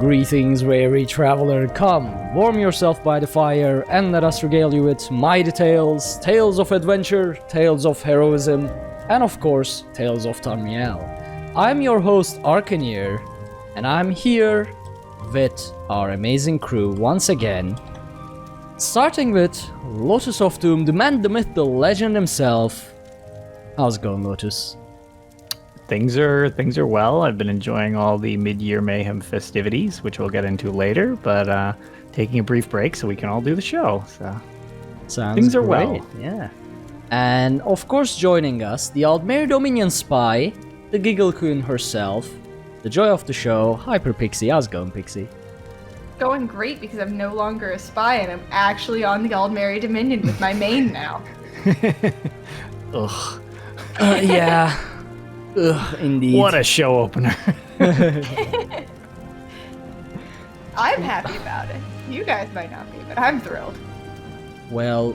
Greetings, weary traveler, come, warm yourself by the fire, and let us regale you with mighty tales, tales of adventure, tales of heroism, and of course, tales of Tamriel. I'm your host, Arkhaniir, and I'm here with our amazing crew once again, starting with Lotus of Doom, the man, the myth, the legend himself. How's it going, Lotus? Things are well. I've been enjoying all the Meteor Mayhem festivities, which we'll get into later, but taking a brief break so we can all do the show. So Sounds things are great. well. Yeah. And of course joining us, the Aldmeri Dominion spy, the Giggle Queen herself, the joy of the show, HyperPixie. How's it going, Pixie? Going great because I'm no longer a spy and I'm actually on the Aldmeri Dominion with my main now. Ugh. Yeah. Ugh, indeed. What a show opener. I'm happy about it. You guys might not be, but I'm thrilled. Well,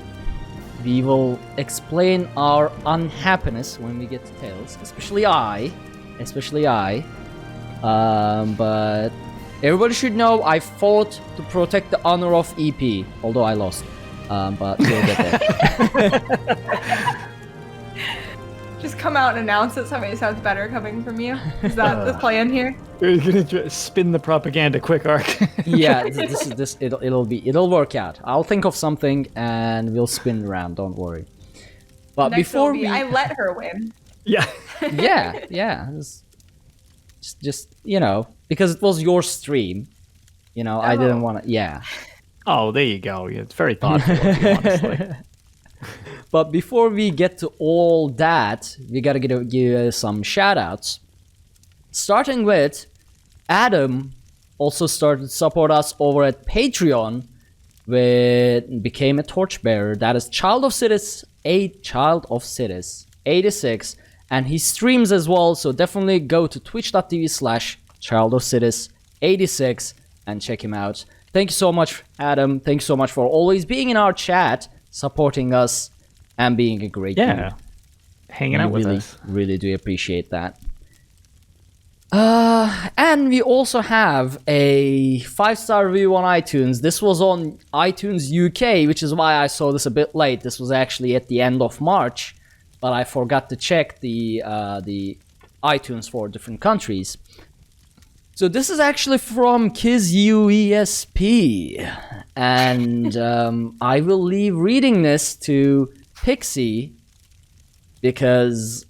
we will explain our unhappiness when we get to Tales, especially I. But everybody should know I fought to protect the honor of EP, although I lost. But we'll get there. Just come out and announce that somebody sounds better coming from you. Is that the plan here? We're gonna spin the propaganda quick, Ark. Yeah, it'll work out. I'll think of something and we'll spin around. Don't worry. But Next before will be, I let her win. Yeah. yeah, just because it was your stream, I didn't want to. Yeah. Oh, there you go. Yeah, it's very thoughtful of you, honestly. But before we get to all that, we gotta give some shoutouts. Starting with Adam, also started to support us over at Patreon, became a torchbearer. That is Child of Cities 86, and he streams as well. So definitely go to twitch.tv/childofcities86 and check him out. Thank you so much, Adam. Thank you so much for always being in our chat, supporting us, and being a great dude. Hanging out with us. Really do appreciate that. And we also have a 5-star review on iTunes. This was on iTunes UK, which is why I saw this a bit late. This was actually at the end of March, but I forgot to check the iTunes for different countries. So this is actually from KizUESP, and I will leave reading this to Pixie because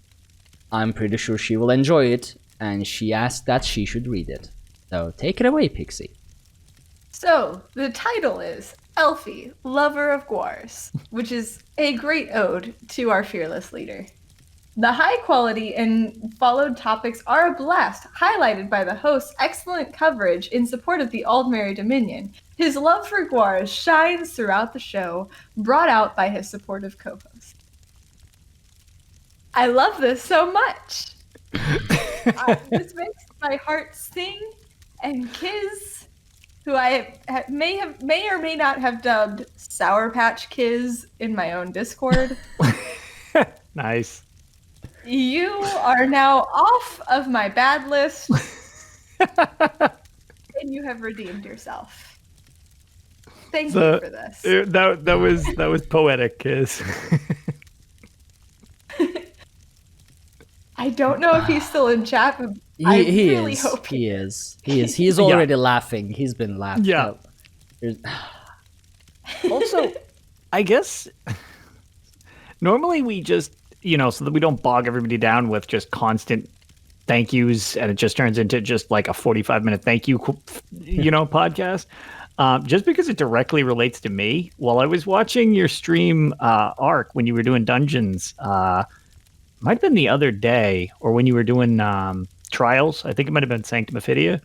I'm pretty sure she will enjoy it, and she asked that she should read it. So take it away, Pixie. So, the title is Elfie, Lover of Guars, which is a great ode to our fearless leader. The high quality and followed topics are a blast, highlighted by the host's excellent coverage in support of the Aldmeri Dominion. His love for Guar shines throughout the show, brought out by his supportive co-host. I love this so much. This makes my heart sing, and Kiz, who I may or may not have dubbed Sour Patch Kiz in my own Discord. Nice. You are now off of my bad list, and you have redeemed yourself. Thank you for this. That was poetic, Kiz. I don't know if he's still in chat, but I really hope he is. He's already laughing. He's been laughing. Yeah. Also, I guess normally we just, so that we don't bog everybody down with just constant thank yous and it just turns into just like a 45-minute thank you, podcast. Just because it directly relates to me. While I was watching your stream, Ark, when you were doing dungeons, might have been the other day, or when you were doing trials. I think it might have been Sanctum Ophidia.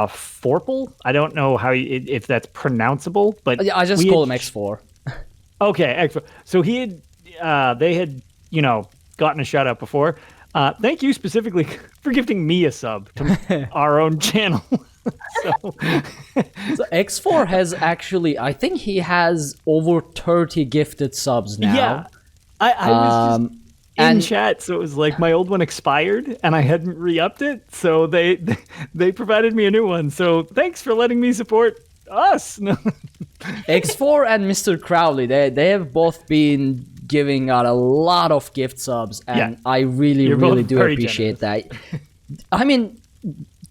Forple. I don't know if that's pronounceable, but I just call him X4. Okay, X4. So they had gotten a shout out before. Thank you specifically for gifting me a sub to our own channel. So X4 has actually, I think he has over 30 gifted subs now. Yeah. I was in chat. So it was like my old one expired and I hadn't re-upped it. So they provided me a new one. So thanks for letting me support us. X4 and Mr. Crowley, they have both been giving out a lot of gift subs, and I really do appreciate that. I mean,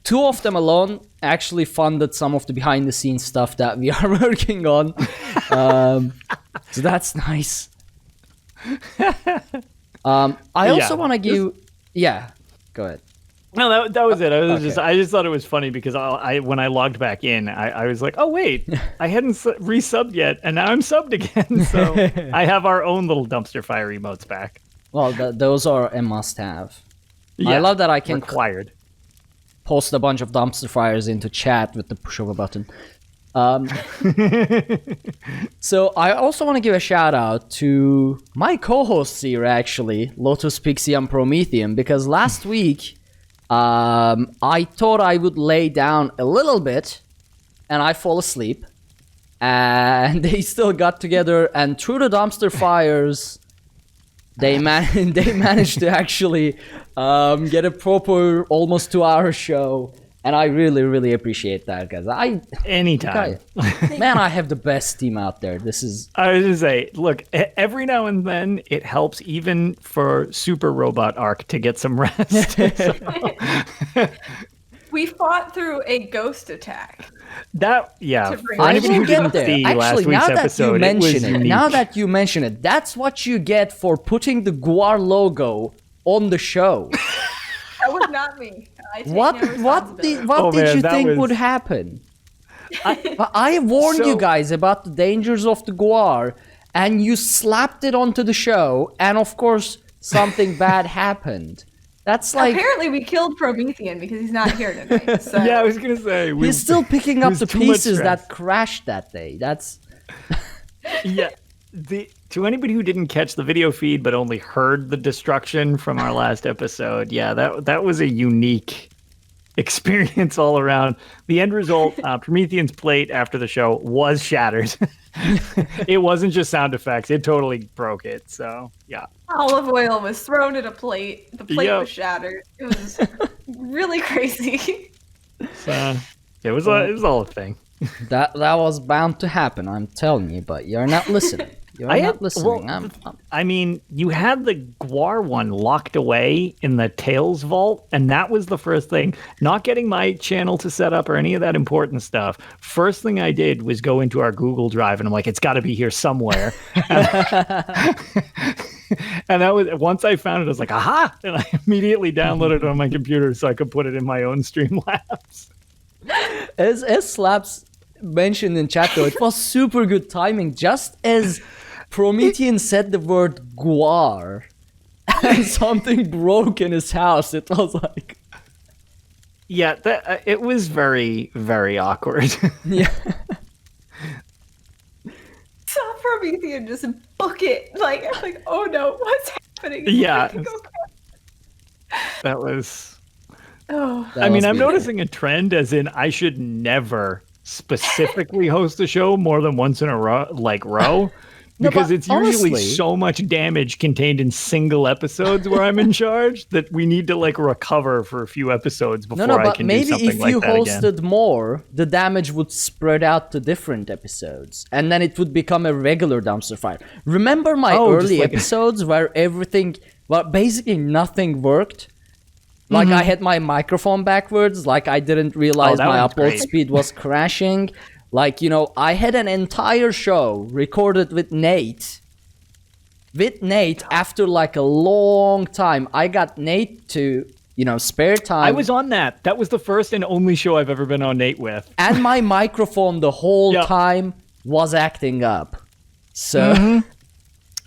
two of them alone actually funded some of the behind the scenes stuff that we are working on. So that's nice. I also want to give... Yeah, go ahead. No, that was it. I just thought it was funny because when I logged back in, I was like, oh wait, I hadn't resubbed yet, and now I'm subbed again. So I have our own little dumpster fire emotes back. Well, those are a must-have. Yeah, I love that I can required. Post a bunch of dumpster fires into chat with the push of a button. So I also want to give a shout out to my co-hosts here, actually, Lotus, Pixie, and Promethean, because last week I thought I would lay down a little bit and I fall asleep, and they still got together, and through the dumpster fires they managed to actually get a proper almost 2-hour show. And I really appreciate that, guys. Anytime. Man, I have the best team out there. I was going to say, look, every now and then it helps even for Super Robot Arc to get some rest. We fought through a ghost attack. I will get there. Actually, now that you mention it, that's what you get for putting the Guar logo on the show. That was not me. What did you think would happen? I warned you guys about the dangers of the Guar, and you slapped it onto the show, and of course something bad happened. That's like... Apparently we killed Promethean because he's not here tonight. So. Yeah, I was going to say... He's still picking up the pieces that crashed that day. That's... Yeah. To anybody who didn't catch the video feed but only heard the destruction from our last episode, yeah, that was a unique experience all around. The end result, Promethean's plate after the show was shattered. It wasn't just sound effects. It totally broke it. So, yeah. Olive oil was thrown at a plate. The plate was shattered. It was really crazy. It was all a thing. That was bound to happen, I'm telling you, but you're not listening. Not listening. Well, I mean, you had the Guar one locked away in the Tales vault, and that was the first thing. Not getting my channel to set up or any of that important stuff. First thing I did was go into our Google Drive, and I'm like, it's got to be here somewhere. And that was, once I found it, I was like, aha! And I immediately downloaded it on my computer so I could put it in my own Streamlabs. As Slaps mentioned in chat, though, it was super good timing. Just as Promethean said the word Guar and something broke in his house, it was like... Yeah, it was very, very awkward. Yeah. Saw Promethean just book it. Like, oh no, what's happening? Yeah. That was... Oh. I mean, I'm noticing a trend, as in I should never specifically host a show more than once in a row, because it's usually so much damage contained in single episodes where I'm in charge that we need to recover for a few episodes before I can do something like that again. Maybe if you hosted more, the damage would spread out to different episodes, and then it would become a regular dumpster fire. Remember my early episodes where basically nothing worked? Like, I had my microphone backwards, like I didn't realize my upload speed was crashing. Like, I had an entire show recorded with Nate. After a long time. I got Nate to, spare time. I was on that. That was the first and only show I've ever been on Nate with. And my microphone the whole time was acting up. So...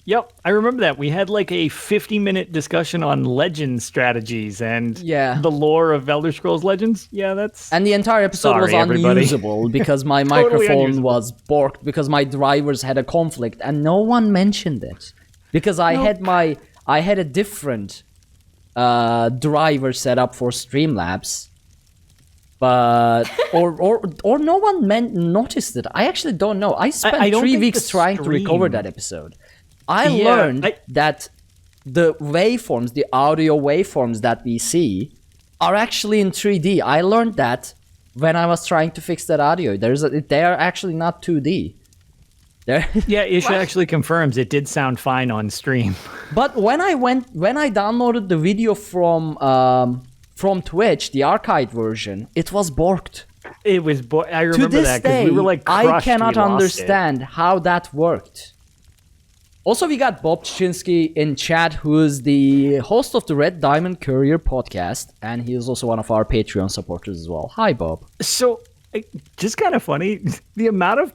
Yep, I remember that. We had a 50-minute discussion on Legends strategies and the lore of Elder Scrolls Legends. Yeah, that's... And the entire episode was unusable because my microphone was borked because my drivers had a conflict, and no one mentioned it. Because I had a different driver set up for Streamlabs. But or no one noticed it. I actually don't know. I spent 3 weeks trying to recover that episode. I learned that the waveforms, the audio waveforms that we see are actually in 3D. I learned that when I was trying to fix that audio. They are actually not 2D. Yeah, Isha actually confirms it did sound fine on stream. But when I downloaded the video from Twitch, the archived version, it was borked. It was. I remember to this that because day, we were like crushed. I cannot we lost understand how that worked. Also, we got Bob Chichinsky in chat, who is the host of the Red Diamond Courier podcast, and he is also one of our Patreon supporters as well. Hi, Bob. So, just kind of funny, the amount of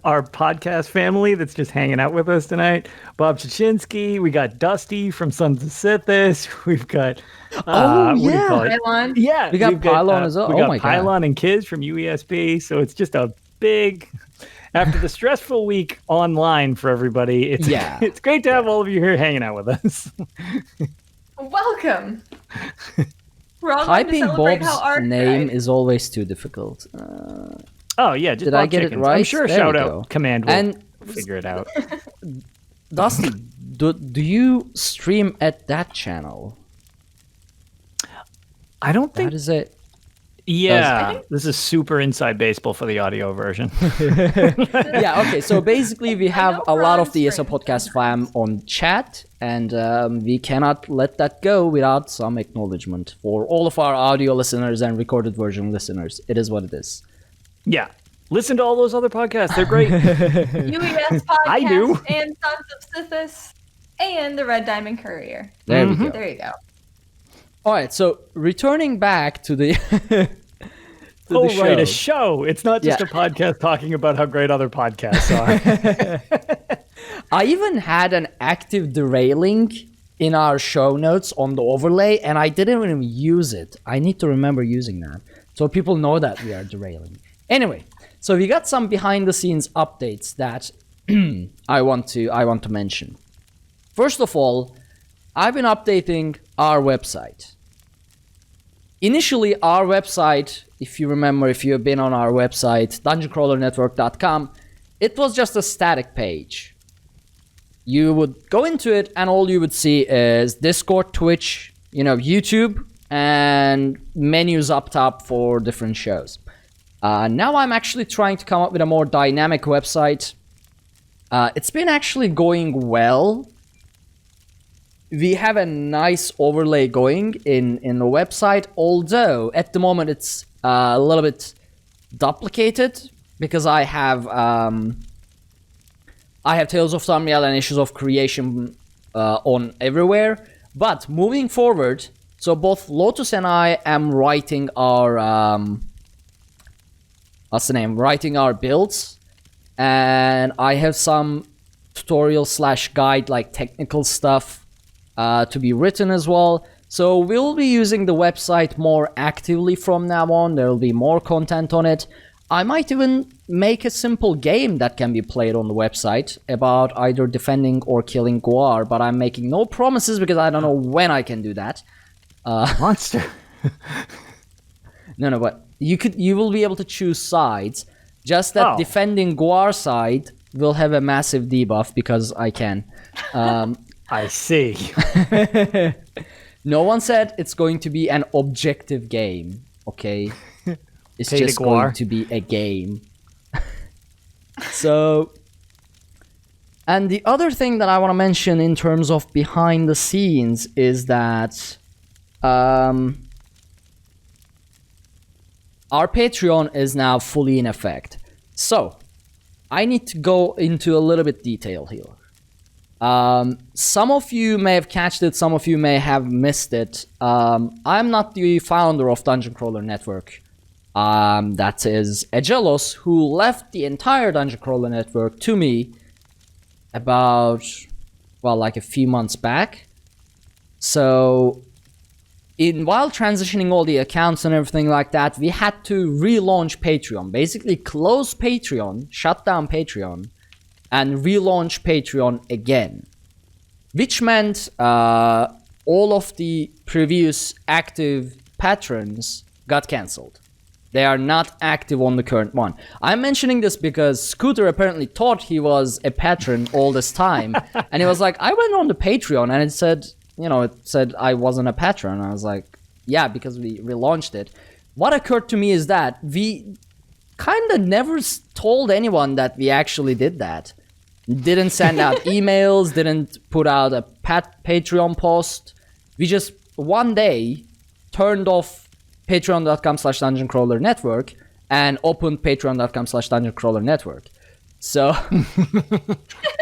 our podcast family that's just hanging out with us tonight. Bob Chichinsky, we got Dusty from Sons of Sithis, we've got what do you call it? Pylon. Yeah, We got Pylon as well. We Oh got my Pylon God. and Kids from UESB, so it's just a big. After the stressful week online for everybody, it's great to have all of you here hanging out with us. Welcome. We're all going to Typing celebrate how Bob's Ark name died. is always too difficult. Oh yeah, just Did Bob I get it Chickens. right? I'm sure a There we shout go. out command will And figure it out. Dusty, do you stream at that channel? I don't think. That is it. Yeah, this is super inside baseball for the audio version. Yeah, okay. So basically, we have know a we're lot on of the ESO stream. podcast fam on chat, and we cannot let that go without some acknowledgement for all of our audio listeners and recorded version listeners. It is what it is. Yeah, listen to all those other podcasts; they're great. UES podcast I do. and Sons of Sithis and the Red Diamond Courier. There we go. There you go. All right, so returning back to the to Oh, the right, show. a show. It's not just Yeah. a podcast talking about how great other podcasts are. I even had an active derailing in our show notes on the overlay, and I didn't even use it. I need to remember using that so people know that we are derailing. Anyway, so we got some behind the scenes updates that I want to mention. First of all, I've been updating our website. Initially, our website, if you remember, if you have been on our website, dungeoncrawlernetwork.com, it was just a static page. You would go into it and all you would see is Discord, Twitch, YouTube, and menus up top for different shows. Now I'm actually trying to come up with a more dynamic website. It's been actually going well. We have a nice overlay going in the website, although at the moment it's a little bit duplicated because I have Tales of Tamriel and Issues of Creation on everywhere. But moving forward, so both Lotus and I am writing our writing our builds, and I have some tutorial / guide like technical stuff to be written as well. So we'll be using the website more actively from now on. There will be more content on it. I might even make a simple game that can be played on the website about either defending or killing Guar, but I'm making no promises because I don't know when I can do that. Monster. No, but you will be able to choose sides. Just that defending Guar side will have a massive debuff because I can. I see. No one said it's going to be an objective game, okay? It's Pay to just Guar. going to be a game. So, and the other thing that I want to mention in terms of behind the scenes is that our Patreon is now fully in effect. So, I need to go into a little bit detail here. Some of you may have catched it, some of you may have missed it. I'm not the founder of Dungeon Crawler Network. That is Agelos, who left the entire Dungeon Crawler Network to me about, like a few months back. So, while transitioning all the accounts and everything like that, we had to relaunch Patreon. Basically, close Patreon, shut down Patreon, and relaunch Patreon again. Which meant all of the previous active patrons got cancelled. They are not active on the current one. I'm mentioning this because Scooter apparently thought he was a patron all this time. And he was like, I went on the Patreon and it said I wasn't a patron. I was like, yeah, because we relaunched it. What occurred to me is that we kind of never told anyone that we actually did that. Didn't send out emails, didn't put out a Patreon post. We just one day turned off patreon.com/dungeoncrawlernetwork and opened patreon.com/dungeoncrawlernetwork. So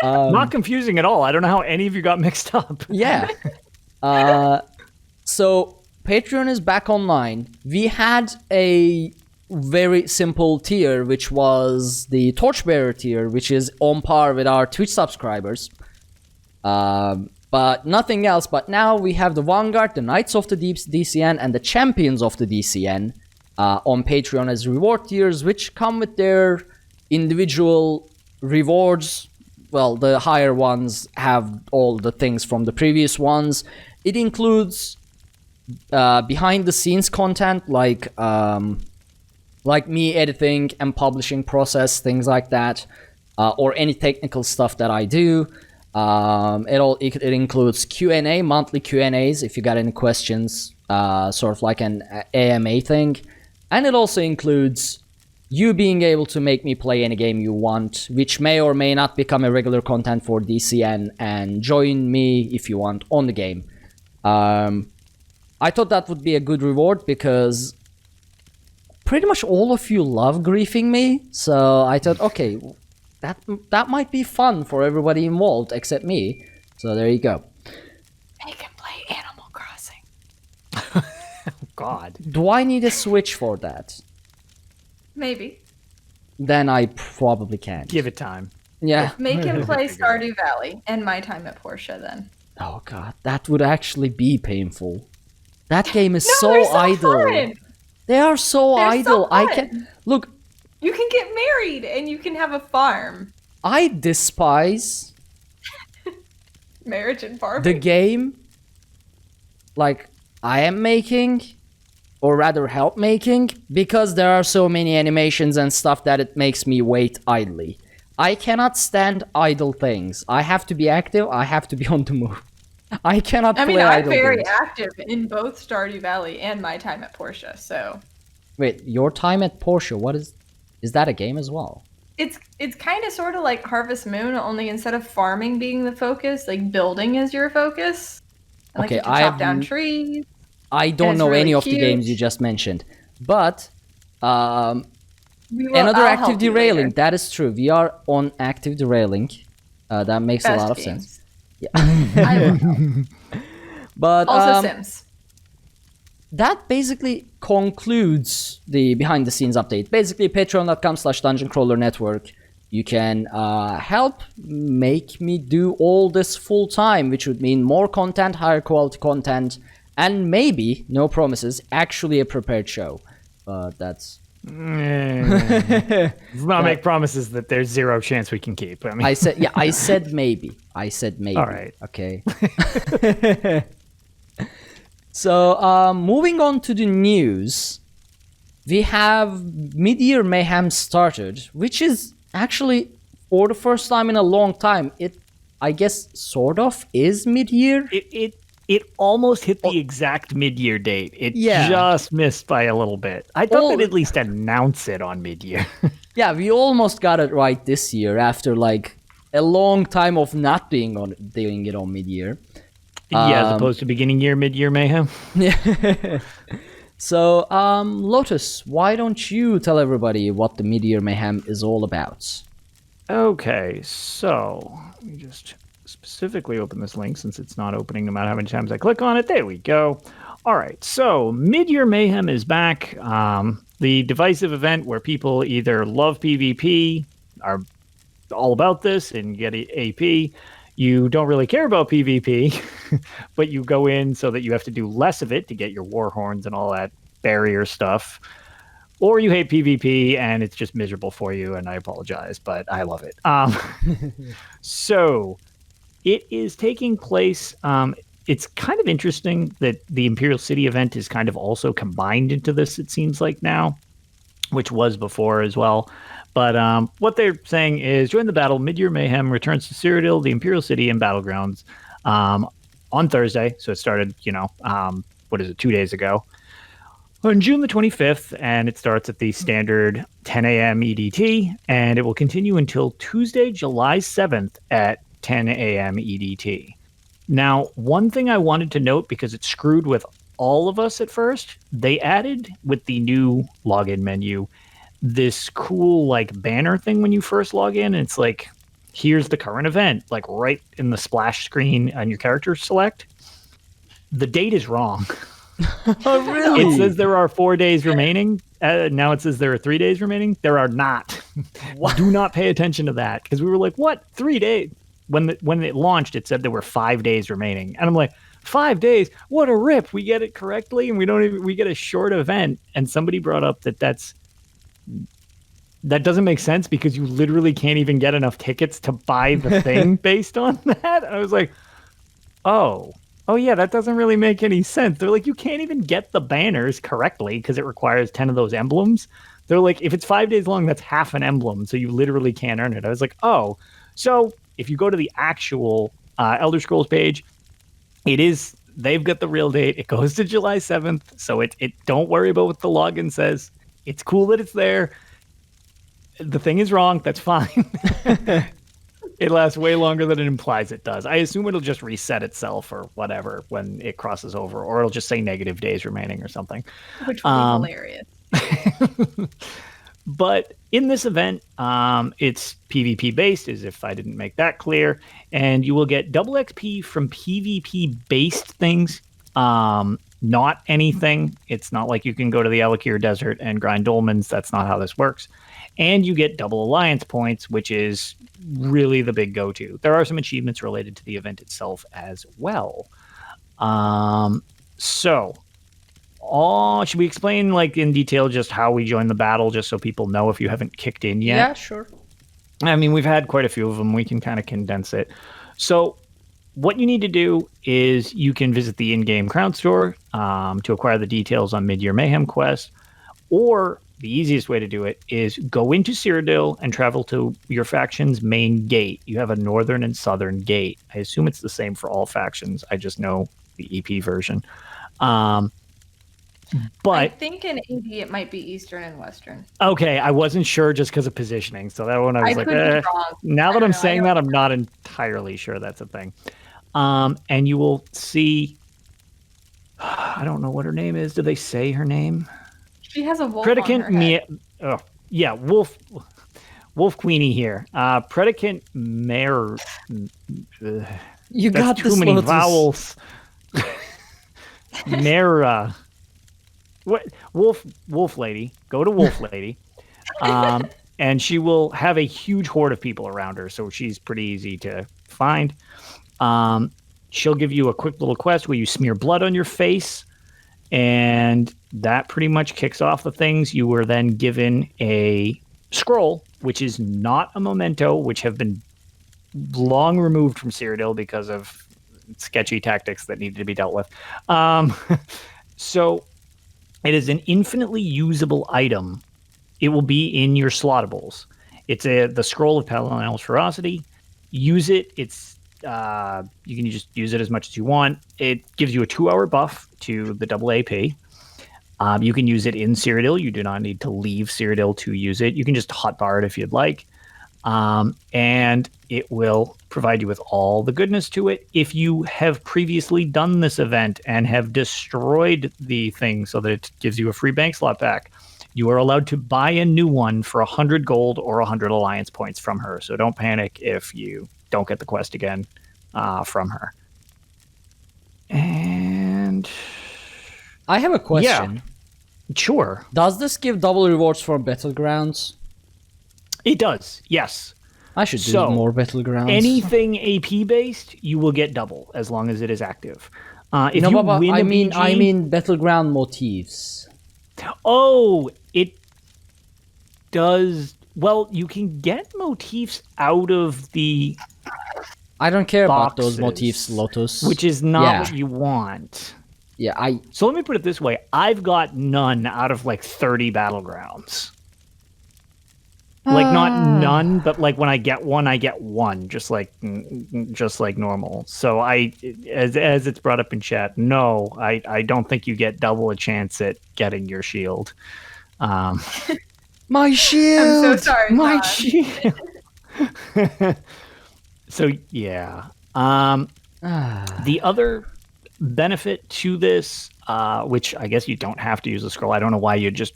not confusing at all. I don't know how any of you got mixed up. Yeah. So Patreon is back online. We had a very simple tier, which was the Torchbearer tier, which is on par with our Twitch subscribers. But nothing else. But now we have the Vanguard, the Knights of the DCN, and the Champions of the DCN on Patreon as reward tiers, which come with their individual rewards. Well, the higher ones have all the things from the previous ones. It includes behind-the-scenes content like me editing and publishing process, things like that, or any technical stuff that I do. It includes Q&A, monthly Q&As if you got any questions, sort of like an AMA thing. And it also includes you being able to make me play any game you want, which may or may not become a regular content for DCN, and join me if you want on the game. I thought that would be a good reward because pretty much all of you love griefing me, so I thought, okay, that might be fun for everybody involved except me. So there you go. Make him play Animal Crossing. God. Do I need a Switch for that? Maybe. Then I probably can't. Give it time. Yeah. Make him play Stardew Valley and My Time at Portia then. Oh god, that would actually be painful. That game is They're so idle. Fun. They are so They're idle. so I fun. can look. You can get married and you can have a farm. I despise Marriage and farming. the game like I am making, or rather help making, because there are so many animations and stuff that it makes me wait idly. I cannot stand idle things. I have to be active. I have to be on the move. I cannot play I'm idle very games. active in both Stardew Valley and My Time at Portia, so Wait, your time at Porsche, what is that a game as well? it's kind of sort of like Harvest Moon, only instead of farming being the focus, like building is your focus. And, like, Okay, you can chop down trees. I don't it's know really any of the cute. games you just mentioned. But I'll another help active you derailing, later. that is true. We are on active derailing. That makes a Best lot of games. sense. Yeah. I love them. But Also Sims. that basically concludes the behind the scenes update. Basically, patreon.com/dungeoncrawlernetwork. You can help make me do all this full time, which would mean more content, higher quality content, and maybe, no promises, actually a prepared show. But that's... Let's not make promises that there's zero chance we can keep. I mean, I said maybe. I said maybe. All right. Okay. So, moving on to the news, we have Meteor Mayhem started, which is actually, for the first time in a long time, it, I guess, sort of is mid-year. It almost hit the exact mid-year date. It Yeah. just missed by a little bit. I thought they'd at least announce it on mid-year. Yeah, we almost got it right this year after like a long time of not doing it on mid-year. Yeah, as opposed to beginning year, mid-year mayhem. So, Lotus, why don't you tell everybody what the Meteor Mayhem is all about? Okay, so let me just specifically open this link since it's not opening no matter how many times I click on it. There we go. All right, so Meteor Mayhem is back. The divisive event where people either love PvP, are all about this, and get AP. You don't really care about PvP, but you go in so that you have to do less of it to get your war horns and all that barrier stuff. Or you hate PvP and it's just miserable for you, and I apologize, but I love it. So it is taking place. It's kind of interesting that the Imperial City event is kind of also combined into this, it seems like now. which was before as well. But what they're saying is join the battle. Meteor Mayhem returns to Cyrodiil, the Imperial City, and Battlegrounds on Thursday. So it started, 2 days ago. On June the 25th, and it starts at the standard 10 a.m. EDT, and it will continue until Tuesday, July 7th at 10 a.m. EDT. Now, one thing I wanted to note, because it screwed with all of us at first, they added with the new login menu this cool like banner thing when you first log in, and it's like, here's the current event, like right in the splash screen on your character select. The date is wrong. Oh, really? It says there are 4 days remaining. Now it says there are 3 days remaining. There are not. Do not pay attention to that, because we were like, what? 3 days? When it launched, it said there were 5 days remaining. And I'm like, 5 days? What a rip. We get it correctly, and we get a short event. And somebody brought up that doesn't make sense, because you literally can't even get enough tickets to buy the thing based on that. And I was like, oh yeah, that doesn't really make any sense. They're like, you can't even get the banners correctly because it requires 10 of those emblems. They're like, if it's 5 days long, that's half an emblem, so you literally can't earn it. I was like, oh. So if you go to the actual Elder Scrolls page, they've got the real date. It goes to July 7th, so it don't worry about what the login says. It's cool that it's there. The thing is wrong. That's fine. It lasts way longer than it implies it does. I assume it'll just reset itself or whatever when it crosses over, or it'll just say negative days remaining or something. Which would be hilarious. But in this event, it's PvP based, as if I didn't make that clear, and you will get double XP from PvP based things. Not anything. It's not like you can go to the Alakir Desert and grind dolmens. That's not how this works. And you get double alliance points, which is really the big go-to. There are some achievements related to the event itself as well. So, should we explain like in detail just how we join the battle, just so people know if you haven't kicked in yet? Yeah, sure. I mean, we've had quite a few of them. We can kind of condense it. So, what you need to do is you can visit the in-game crown store to acquire the details on Meteor Mayhem quest, or the easiest way to do it is go into Cyrodiil and travel to your faction's main gate. You have a northern and southern gate. I assume it's the same for all factions. I just know the EP version. But I think in AD it might be Eastern and Western. Okay, I wasn't sure just because of positioning. So that one I was like, could be wrong. Now that I'm saying that, I'm not entirely sure that's a thing. And you will see, I don't know what her name is. Do they say her name? She has a wolf Predicant on her head. yeah, Wolf Queenie here. Predicant Mare. You got too this, many Lotus. vowels. Mara. What? Wolf Lady. Go to Wolf Lady. And she will have a huge horde of people around her, so she's pretty easy to find. She'll give you a quick little quest where you smear blood on your face, and that pretty much kicks off the things. You were then given a scroll, which is not a memento, which have been long removed from Cyrodiil because of sketchy tactics that needed to be dealt with. So it is an infinitely usable item. It will be in your slottables. It's the Scroll of Palinel's Ferocity. Use it. It's you can just use it as much as you want. It gives you a 2-hour buff to the double AP. You can use it in Cyrodiil. You do not need to leave Cyrodiil to use it. You can just hotbar it if you'd like. And it will provide you with all the goodness to it. If you have previously done this event and have destroyed the thing so that it gives you a free bank slot back, you are allowed to buy a new one for 100 gold or 100 alliance points from her. So don't panic if you don't get the quest again from her. And I have a question. Yeah, sure. Does this give double rewards for Battlegrounds? It does, yes. I should do more Battlegrounds. Anything AP based, you will get double as long as it is active. If no, you but win I mean Battleground motifs. Oh, it does. Well, you can get motifs out of the I don't care about boxes, those motifs, Lotus. which is not what you want. Yeah, So let me put it this way. I've got none out of like 30 Battlegrounds. Like not none, but like when I get one, just like normal. So as it's brought up in chat, no, I don't think you get double a chance at getting your shield. My shield. I'm so sorry. My Todd. shield. So yeah. The other benefit to this, which I guess you don't have to use a scroll. I don't know why you just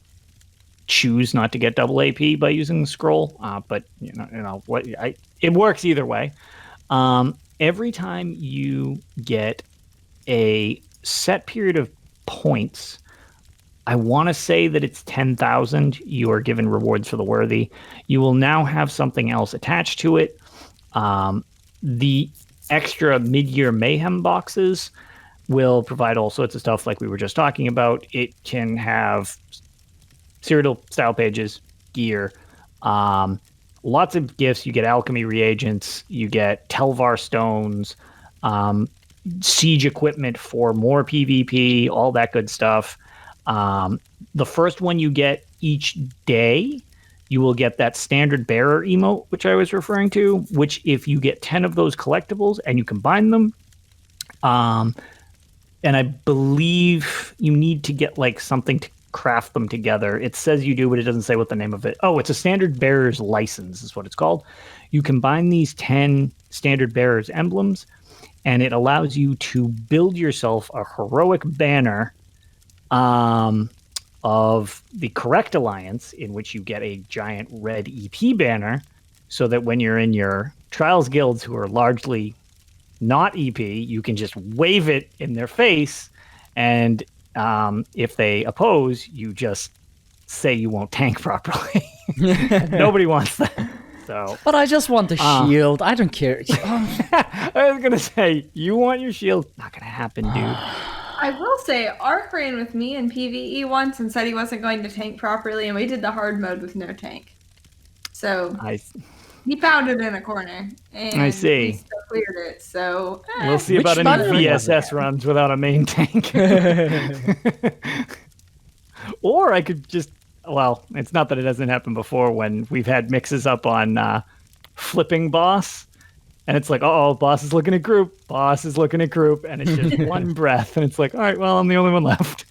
choose not to get double AP by using the scroll, but it works either way. Every time you get a set period of points, I want to say that it's 10,000. You are given rewards for the worthy. You will now have something else attached to it. The extra Meteor Mayhem boxes will provide all sorts of stuff like we were just talking about. It can have Cyrodiil style pages, gear, lots of gifts. You get alchemy reagents, you get Telvar stones, siege equipment for more PvP, all that good stuff. The first one you get each day, you will get that standard bearer emote, which I was referring to, which if you get 10 of those collectibles and you combine them, and I believe you need to get like something to craft them together. It says you do, but it doesn't say what the name of it. Oh, it's a standard bearer's license is what it's called. You combine these 10 standard bearer's emblems, and it allows you to build yourself a heroic banner of the correct alliance, in which you get a giant red EP banner, so that when you're in your trials guilds who are largely not EP, you can just wave it in their face, and if they oppose, you just say you won't tank properly. Nobody wants that. So, But I just want the shield. I don't care. I was gonna say, you want your shield? Not gonna happen, dude. I will say, Ark ran with me in PvE once and said he wasn't going to tank properly, and we did the hard mode with no tank. So he pounded in a corner, and I see. we still cleared it. So We'll see Which about any banner was VSS runs without a main tank. Or I could just, well, it's not that it hasn't happened before when we've had mixes up on flipping boss. And it's like, oh, boss is looking at group, boss is looking at group, and it's just one breath. And it's like, all right, well, I'm the only one left.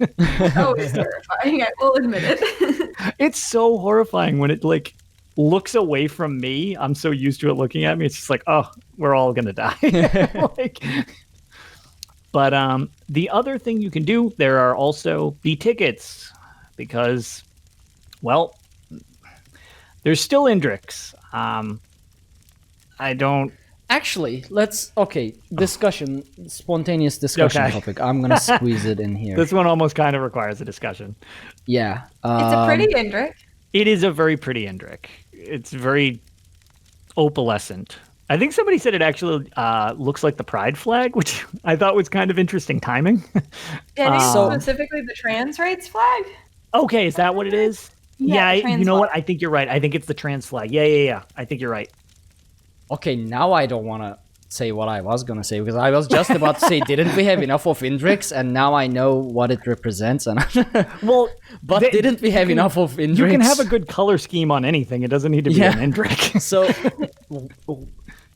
always terrifying. I will admit it. It's so horrifying when it like looks away from me. I'm so used to it looking at me. It's just like, oh, we're all going to die. But the other thing you can do, there are also the tickets because, well, there's still Indriks. I don't. Actually, spontaneous discussion Okay. topic. I'm gonna squeeze it in here. This one almost kind of requires a discussion. Yeah. It's a pretty Indrik. It is a very pretty Indrik. It's very opalescent. I think somebody said it actually looks like the pride flag, which I thought was kind of interesting timing. And it's So- specifically the trans rights flag. Okay, is that what it is? Yeah, you trans know flag. what? I think you're right. I think it's the trans flag. Yeah. I think you're right. Okay, now I don't want to say what I was gonna say because I was just about to say, didn't we have enough of Indriks? And now I know what it represents. And Well, but didn't we have enough of Indriks? you can have a good color scheme on anything. It doesn't need to be Yeah. an Indrik. So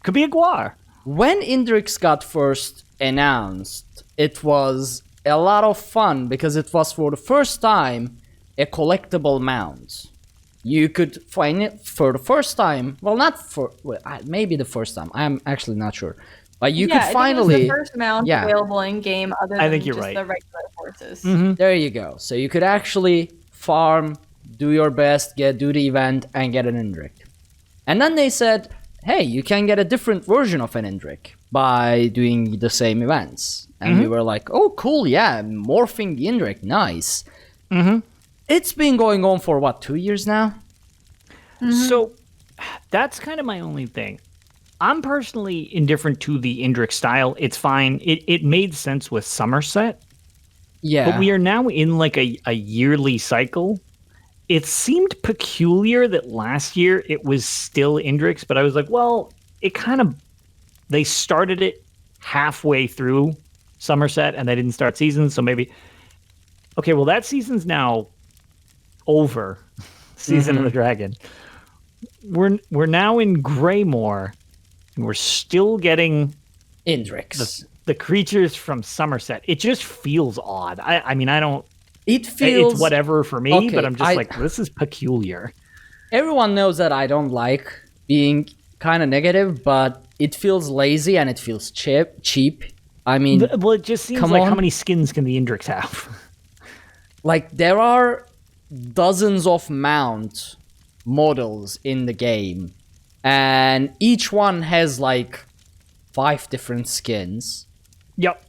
Could be a Guar. when Indriks got first announced, it was a lot of fun because it was for the first time a collectible mount. You could find it for the first time. Well, not for maybe the first time. I'm actually not sure. But you could I think it was finally. the first mount Yeah. available in game, other than I think you're just right. the regular horses. There you go. So you could actually farm, do your best, do the event, and get an Indrik. And then they said, hey, you can get a different version of an Indrik by doing the same events. And we were like, oh, cool, yeah, morphing the Indrik, nice. It's been going on for, 2 years now? So that's kind of my only thing. I'm personally indifferent to the Indrik style. It's fine. It made sense with Somerset. Yeah. But we are now in like a yearly cycle. It seemed peculiar that last year it was still Indriks, but I was like, well, they started it halfway through Somerset and they didn't start seasons, so maybe. Okay, well, that season's now over. Season of the Dragon. we're now in Greymore, and we're still getting Indriks. the creatures from Somerset. It just feels odd. I mean, I don't. It feels it's whatever for me, okay, but I'm just like, this is peculiar. Everyone knows that I don't like being kind of negative, but it feels lazy and it feels cheap. I mean, Well, it just seems like how many skins can the Indriks have? Like, there are dozens of mount models in the game, and each one has like 5 different skins. Yep.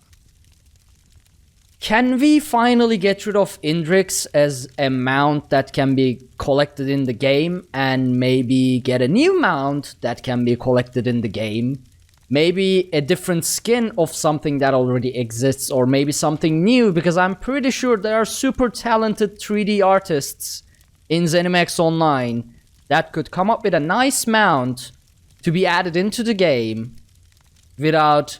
Can we finally get rid of Indriks as a mount that can be collected in the game, and maybe get a new mount that can be collected in the game? Maybe a different skin of something that already exists, or maybe something new, because I'm pretty sure there are super talented 3D artists in ZeniMax Online that could come up with a nice mount to be added into the game without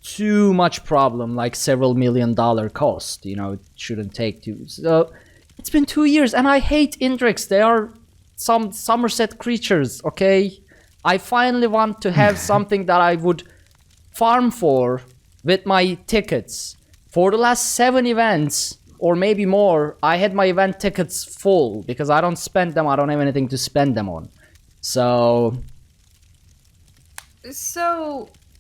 too much problem, like several $1 million cost. You know, it shouldn't take too. So it's been 2 years, and I hate Indriks. They are some Somerset creatures. Okay, I finally want to have something that I would farm for with my tickets. For the last 7 events, or maybe more, I had my event tickets full because I don't spend them. I don't have anything to spend them on. So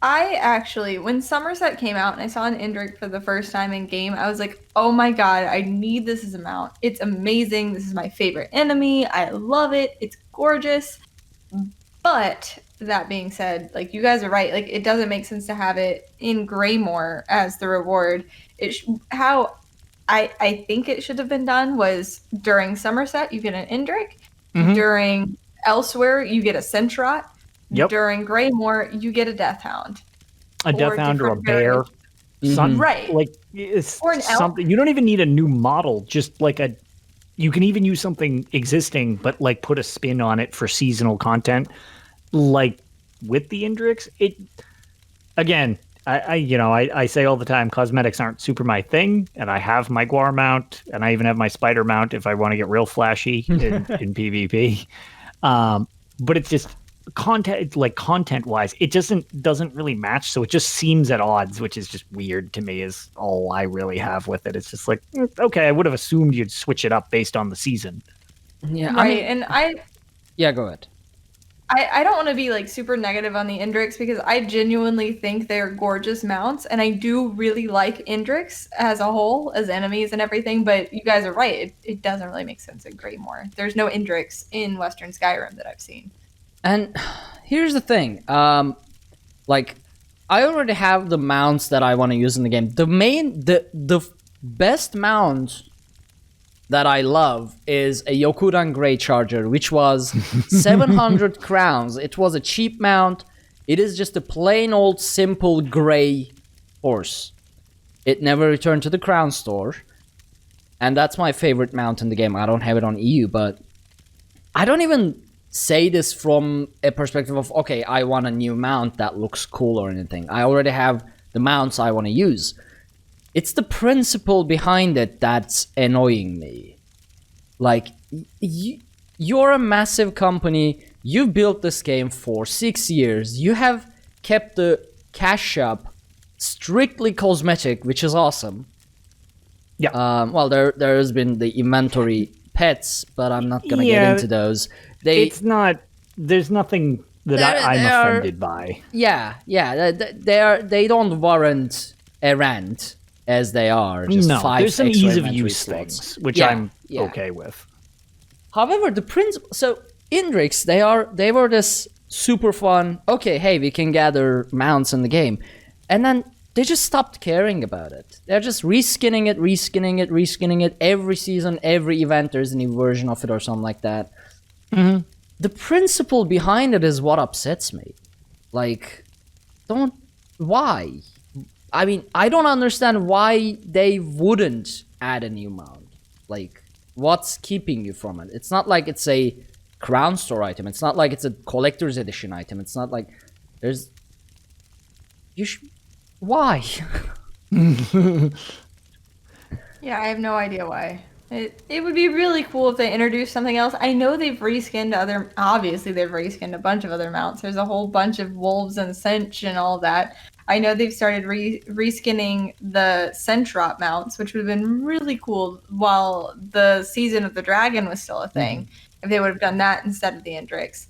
I actually, when Somerset came out and I saw an Indrik for the first time in game, I was like, oh my god, I need this as a mount. It's amazing. This is my favorite enemy. I love it. It's gorgeous. But that being said, like, you guys are right. Like, it doesn't make sense to have it in Greymore as the reward. How I think it should have been done was during Somerset, you get an Indrik. Mm-hmm. During elsewhere, you get a Centrot. Yep. During Greymore, you get a Death Hound. A Death Hound or a bear. Mm-hmm. Right. Like, it's or an something. You don't even need a new model. Just like you can even use something existing, but like put a spin on it for seasonal content. Like with the Indriks, I say all the time, cosmetics aren't super my thing, and I have my Guar mount, and I even have my spider mount if I want to get real flashy in PvP. But it's just content wise, it doesn't really match, so it just seems at odds, which is just weird to me. Is all I really have with it. It's just like, okay, I would have assumed you'd switch it up based on the season. Yeah, right. Yeah, go ahead. I don't want to be like super negative on the Indriks because I genuinely think they're gorgeous mounts, and I do really like Indriks as a whole, as enemies and everything, but you guys are right. It doesn't really make sense in Greymore. There's no Indriks in Western Skyrim that I've seen. And here's the thing. Like, I already have the mounts that I want to use in the game. The best mount that I love is a Yokudan Grey Charger, which was 700 crowns. It was a cheap mount. It is just a plain old simple gray horse. It never returned to the crown store. And that's my favorite mount in the game. I don't have it on EU, but I don't even say this from a perspective of, okay, I want a new mount that looks cool or anything. I already have the mounts I want to use. It's the principle behind it that's annoying me. Like, you're a massive company. You built this game for 6 years. You have kept the cash shop strictly cosmetic, which is awesome. Yeah. Well, there has been the inventory pets, but I'm not gonna get into those. It's not. There's nothing that I'm offended by. Yeah. They don't warrant a rant. As they are, just 5 there's some extra ease of use slots. things, which I'm okay with. However, the principle, so Indriks, they were this super fun. Okay, hey, we can gather mounts in the game, and then they just stopped caring about it. They're just reskinning it every season, every event. There's a new version of it or something like that. Mm-hmm. The principle behind it is what upsets me. Like, why? I mean, I don't understand why they wouldn't add a new mount. Like, what's keeping you from it? It's not like it's a crown store item. It's not like it's a collector's edition item. It's not like there's... Why? Yeah, I have no idea why. It would be really cool if they introduced something else. I know obviously they've reskinned a bunch of other mounts. There's a whole bunch of wolves and cinch and all that. I know they've started reskinning the Centrop mounts, which would have been really cool while the Season of the Dragon was still a thing, if they would have done that instead of the Indriks.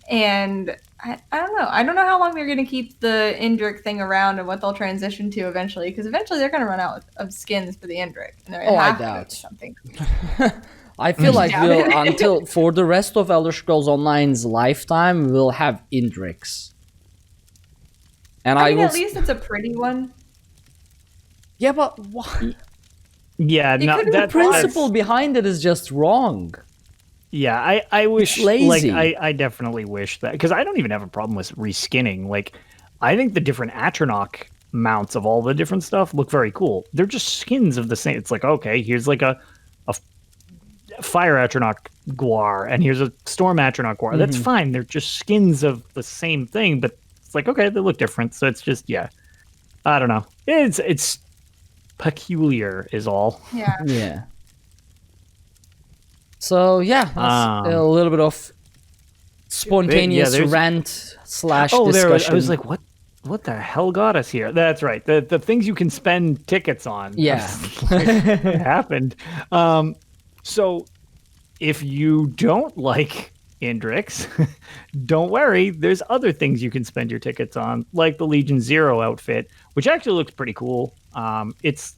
And I don't know. I don't know how long they're going to keep the Indrik thing around and what they'll transition to eventually, because eventually they're going to run out of skins for the Indrik. And I doubt. Something. I feel like for the rest of Elder Scrolls Online's lifetime, we'll have Indriks. And I mean, at least it's a pretty one. Yeah, but why? Yeah, The principle behind it is just wrong. Yeah, I wish, it's lazy. I definitely wish that, because I don't even have a problem with reskinning. Like, I think the different Atronach mounts of all the different stuff look very cool. They're just skins of the same. It's like, okay, here's like a Fire Atronach Guar, and here's a Storm Atronach Guar. That's fine. They're just skins of the same thing, but it's like, okay, they look different. So it's just, yeah, I don't know. It's peculiar is all. Yeah. Yeah. So yeah, that's a little bit of spontaneous rant / discussion. I was like, what the hell got us here? That's right. The things you can spend tickets on. Yeah. It happened. So if you don't like Indriks, don't worry. There's other things you can spend your tickets on, like the Legion Zero outfit, which actually looks pretty cool. It's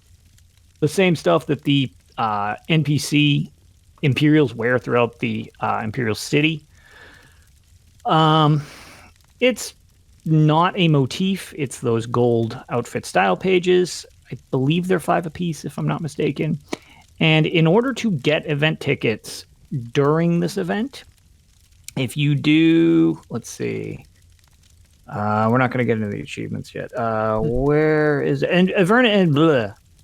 the same stuff that the NPC Imperials wear throughout the Imperial City. It's not a motif. It's those gold outfit style pages. I believe they're 5 apiece, if I'm not mistaken. And in order to get event tickets during this event, if you do, let's see, we're not going to get into the achievements yet. Where is it? And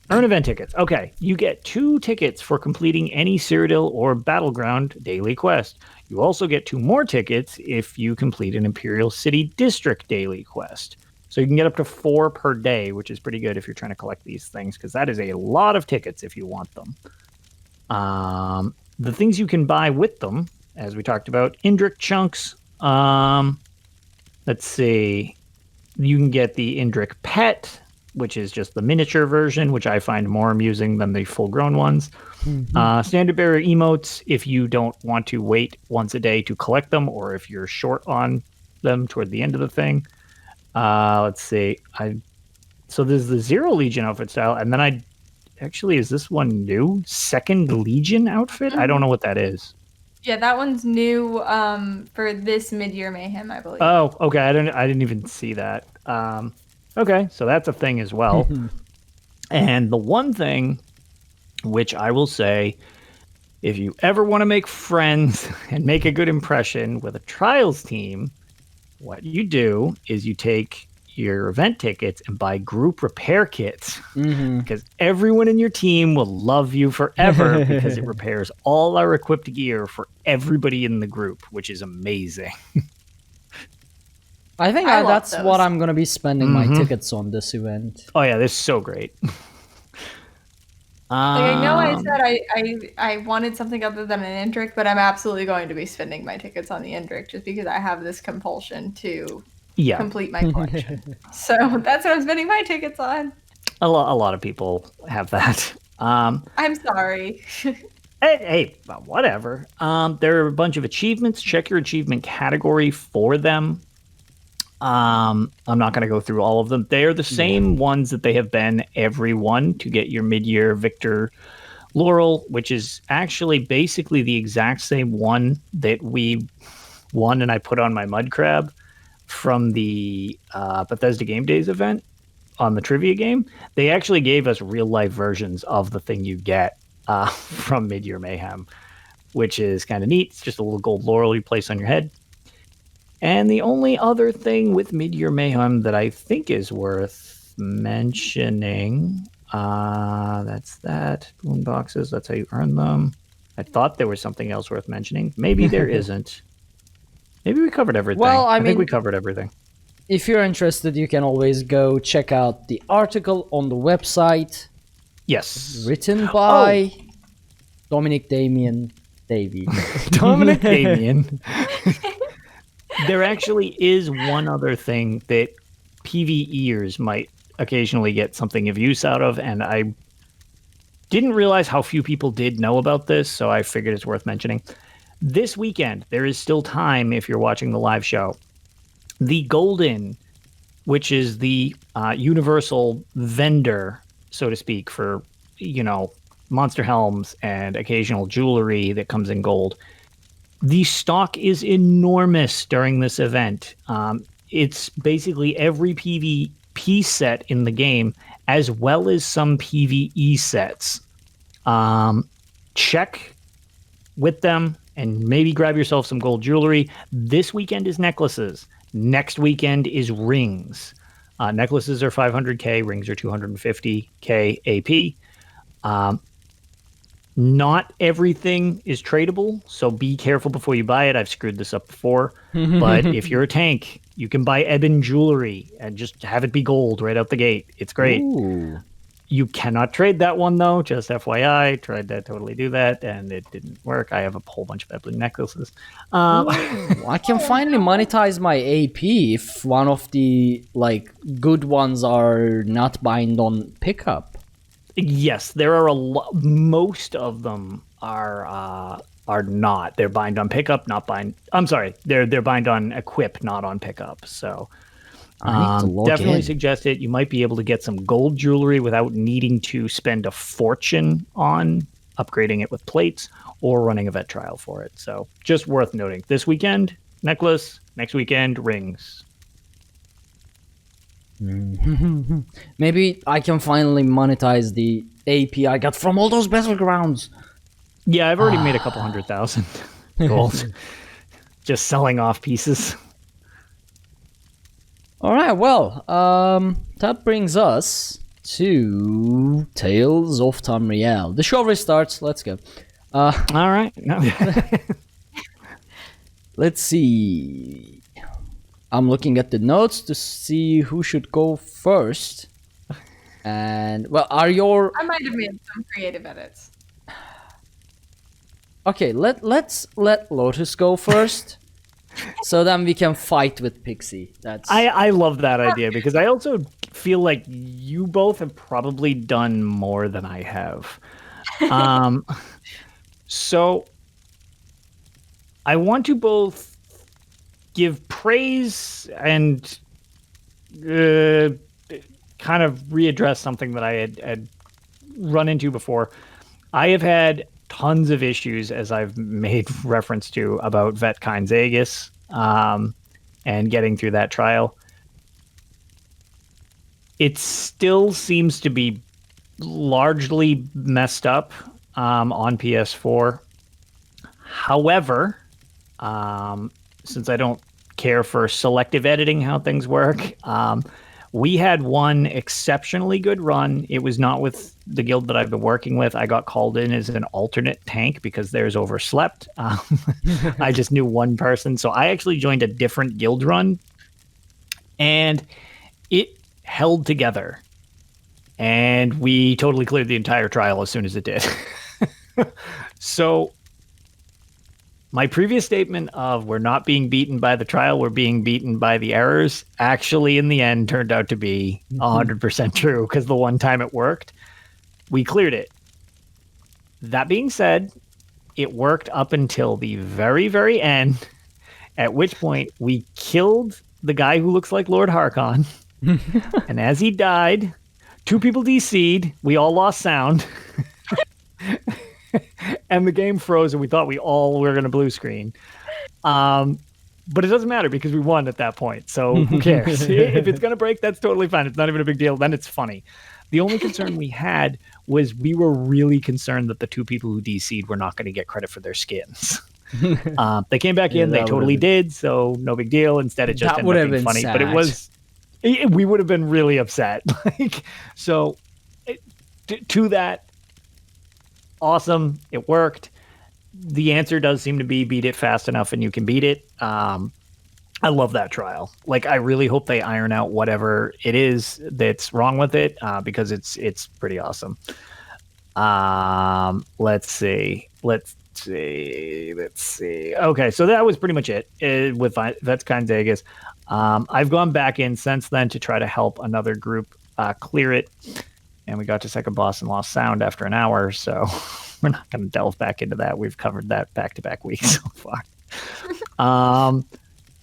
earn event tickets. Okay, you get 2 tickets for completing any Cyrodiil or Battleground daily quest. You also get 2 more tickets if you complete an Imperial City District daily quest. So you can get up to 4 per day, which is pretty good if you're trying to collect these things, because that is a lot of tickets if you want them. The things you can buy with them, as we talked about, Indrik chunks. Let's see. You can get the Indrik pet, which is just the miniature version, which I find more amusing than the full-grown ones. Standard bearer emotes, if you don't want to wait once a day to collect them, or if you're short on them toward the end of the thing. Let's see. So there's the Zero Legion outfit style, and then is this one new? Second Legion outfit? I don't know what that is. Yeah, that one's new for this Meteor Mayhem, I believe. Oh, okay. I didn't even see that. Okay, so that's a thing as well. And the one thing which I will say, if you ever want to make friends and make a good impression with a Trials team, what you do is you take your event tickets and buy group repair kits, because everyone in your team will love you forever because it repairs all our equipped gear for everybody in the group, which is amazing. I think that's what I'm going to be spending my tickets on this event. Oh yeah, this is so great. I know I said I wanted something other than an Indrik, but I'm absolutely going to be spending my tickets on the Indrik just because I have this compulsion to complete my collection. So that's what I'm spending my tickets on. A lot of people have that. I'm sorry. Hey, whatever. There are a bunch of achievements. Check your achievement category for them. I'm not going to go through all of them. They are the same ones that they have been every one to get your mid-year Victor Laurel, which is actually basically the exact same one that we won and I put on my mud crab from the Bethesda Game Days event on the trivia game. They actually gave us real-life versions of the thing you get from Meteor Mayhem, which is kind of neat. It's just a little gold laurel you place on your head. And the only other thing with Meteor Mayhem that I think is worth mentioning, that's that. Boon boxes, that's how you earn them. I thought there was something else worth mentioning. Maybe there isn't. Maybe we covered everything. Well, I think we covered everything. If you're interested, you can always go check out the article on the website. Yes. Written by... Dominic Damien Davey. Dominic Damien. There actually is one other thing that PvEers might occasionally get something of use out of, and I didn't realize how few people did know about this, so I figured it's worth mentioning. This weekend, there is still time if you're watching the live show. The Golden, which is the universal vendor, so to speak, for, monster helms and occasional jewelry that comes in gold. The stock is enormous during this event. It's basically every PvP set in the game, as well as some PvE sets. Check with them and maybe grab yourself some gold jewelry. This weekend is necklaces. Next weekend is rings. Necklaces are 500k, rings are 250k AP. Not everything is tradable, so be careful before you buy it. I've screwed this up before, but if you're a tank, you can buy ebon jewelry and just have it be gold right out the gate. It's great. Ooh. You cannot trade that one, though, just FYI. Tried to totally do that, and it didn't work. I have a whole bunch of ebon necklaces. I can finally monetize my AP if one of the good ones are not bind on pickup. Yes, there are most of them are not. They're bind on pickup, not bind. I'm sorry, they're bind on equip, not on pickup. So definitely suggest it. You might be able to get some gold jewelry without needing to spend a fortune on upgrading it with plates or running a vet trial for it. So just worth noting. This weekend, necklace. Next weekend, rings. Maybe I can finally monetize the AP I got from all those Battlegrounds. Yeah, I've already made a couple 100,000 gold just selling off pieces. All right, well, that brings us to Tales of Tamriel. The show restarts. Let's go. All right. Let's see. I'm looking at the notes to see who should go first. And, well, I might have made some creative edits. Okay, let's let Lotus go first. So then we can fight with Pixie. I love that idea because I also feel like you both have probably done more than I have. So I want to both give praise and kind of readdress something that I had run into before. I have had tons of issues, as I've made reference to, about Vetkind Zagus and getting through that trial. It still seems to be largely messed up on PS4. However, since I don't care for selective editing, how things work, we had one exceptionally good run. It was not with the guild that I've been working with. I got called in as an alternate tank because theirs overslept. I just knew one person. So I actually joined a different guild run, and it held together. And we totally cleared the entire trial as soon as it did. So my previous statement of we're not being beaten by the trial, we're being beaten by the errors, actually in the end turned out to be 100% true, because the one time it worked, we cleared it. That being said, it worked up until the very, very end, at which point we killed the guy who looks like Lord Harkon. And as he died, 2 people DC'd, we all lost sound. And the game froze, and we thought we all were going to blue screen. But it doesn't matter because we won at that point. So who cares? If it's going to break, that's totally fine. It's not even a big deal. Then it's funny. The only concern we had was we were really concerned that the 2 people who DC'd were not going to get credit for their skins. They came back in. They totally did. So no big deal. Instead, it just ended up being funny. Sad. But we would have been really upset. To that, awesome. It worked. The answer does seem to be beat it fast enough and you can beat it. I love that trial. I really hope they iron out whatever it is that's wrong with it, because it's pretty awesome. Let's see. Okay, so that was pretty much it with Vets Vegas. I've gone back in since then to try to help another group clear it, and we got to second boss and lost sound after an hour, so we're not going to delve back into that. We've covered that back-to-back weeks so far. I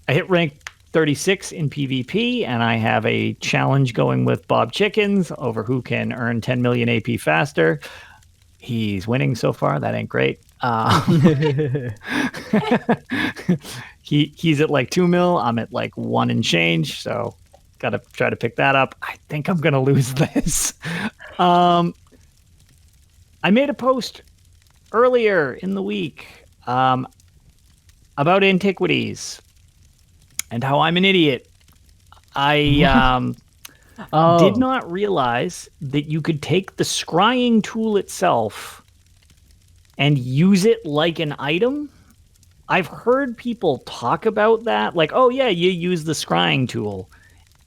hit rank 36 in PvP, and I have a challenge going with Bob Chickens over who can earn 10 million AP faster. He's winning so far. That ain't great. He's at like 2 mil. I'm at like 1 and change. So got to try to pick that up. I think I'm going to lose this. I made a post earlier in the week about antiquities and how I'm an idiot. I did not realize that you could take the scrying tool itself and use it like an item. I've heard people talk about that, like, oh yeah, you use the scrying tool.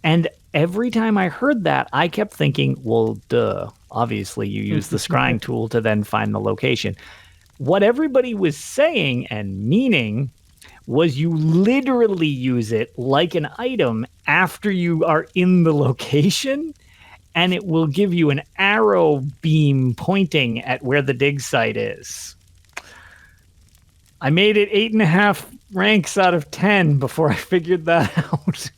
And every time I heard that, I kept thinking, well, duh, obviously you use the scrying tool to then find the location. What everybody was saying and meaning was you literally use it like an item after you are in the location, and it will give you an arrow beam pointing at where the dig site is. I made it 8.5 ranks out of 10 before I figured that out.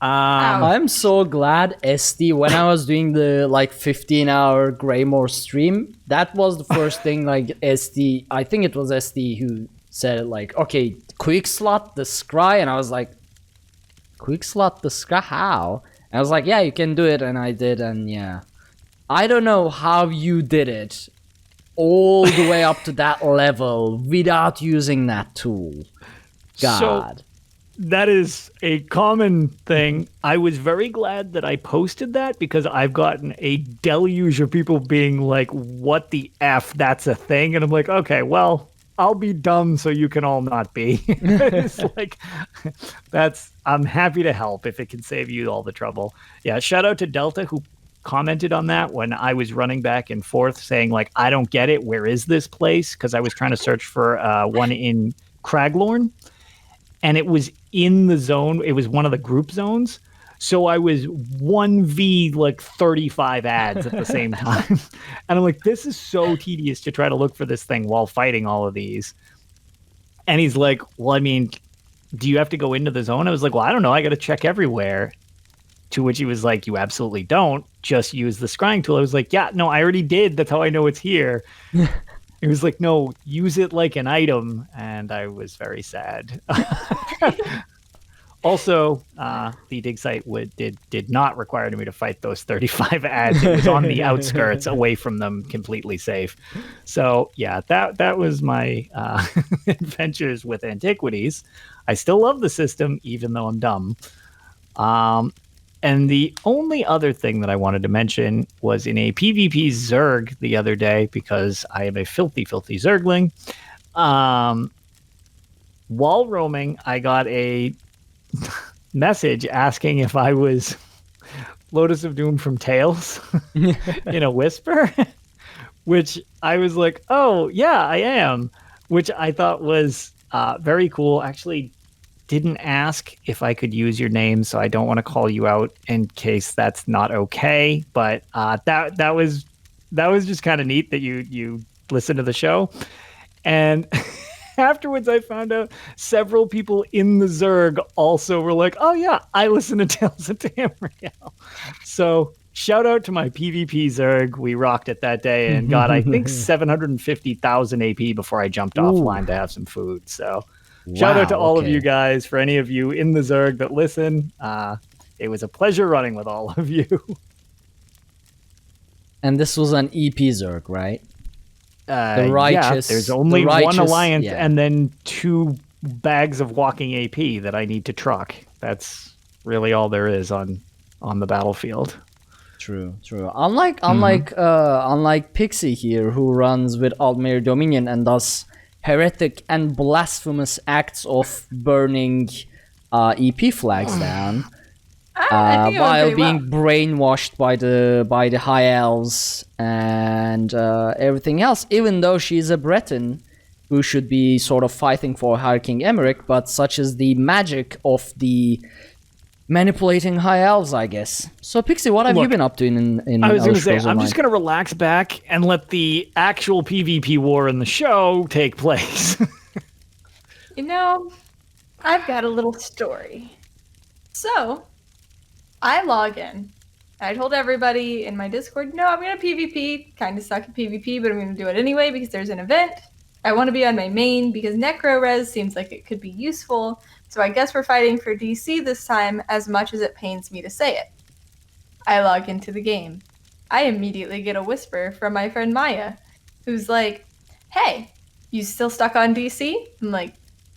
I'm so glad SD, when I was doing the like 15-hour Greymore stream, that was the first thing like SD, I think it was SD who said like, okay, quick slot the scry, and I was like, quick slot the scry, how? And I was like, yeah, you can do it, and I did, and yeah. I don't know how you did it all the way up to that level without using that tool. God. So, that is a common thing. I was very glad that I posted that because I've gotten a deluge of people being like, what the F, that's a thing? And I'm like, okay, well, I'll be dumb so you can all not be. It's like, I'm happy to help if it can save you all the trouble. Yeah, shout out to Delta who commented on that when I was running back and forth saying like, I don't get it. Where is this place? Because I was trying to search for one in Craglorn. And it was in the zone. It was one of the group zones. So I was 1v like 35 ads at the same time. And I'm like, this is so tedious to try to look for this thing while fighting all of these. And he's like, well, I mean, do you have to go into the zone? I was like, well, I don't know. I got to check everywhere. To which he was like, you absolutely don't. Just use the scrying tool. I was like, yeah, no, I already did. That's how I know it's here. He was like, no, use it like an item. And I was very sad. Also, the dig site did not require me to fight those 35 ads. It was on the outskirts, away from them, completely safe. So, yeah, that was my adventures with antiquities. I still love the system, even though I'm dumb. And the only other thing that I wanted to mention was in a PvP Zerg the other day, because I am a filthy, filthy Zergling. While roaming, I got a message asking if I was Lotus of Doom from Tales in a whisper, which I was like, oh, yeah, I am, which I thought was very cool. Actually, didn't ask if I could use your name, so I don't want to call you out in case that's not okay. But that was just kind of neat that you listened to the show. And afterwards, I found out several people in the Zerg also were like, oh yeah, I listen to Tales of Tamriel. So shout out to my PvP Zerg. We rocked it that day and got, I think, 750,000 AP before I jumped offline to have some food. So shout out to all of you guys. For any of you in the Zerg that listen, it was a pleasure running with all of you. And this was an EP Zerg, right? The righteous. Yeah, there's only one alliance and then 2 bags of walking AP that I need to truck. That's really all there is on the battlefield. True. Unlike Pixie here, who runs with Altmere Dominion and does heretic and blasphemous acts of burning EP flags down. I think it went while pretty being well. brainwashed by the high elves and everything else. Even though she's a Breton who should be sort of fighting for High King Emmerich, but such is the magic of the manipulating high elves, I guess. So, Pixie, what have you been up to in I was Elder going to say, Scrolls I'm Online? just going to relax back and let the actual PvP war in the show take place. You know, I've got a little story. So, I log in. I told everybody in my Discord, no, I'm going to PvP. Kind of suck at PvP, but I'm going to do it anyway because there's an event. I want to be on my main because Necro Res seems like it could be useful. So I guess we're fighting for DC this time, as much as it pains me to say it. I log into the game. I immediately get a whisper from my friend Maya, who's like, hey, you still stuck on DC? I'm like,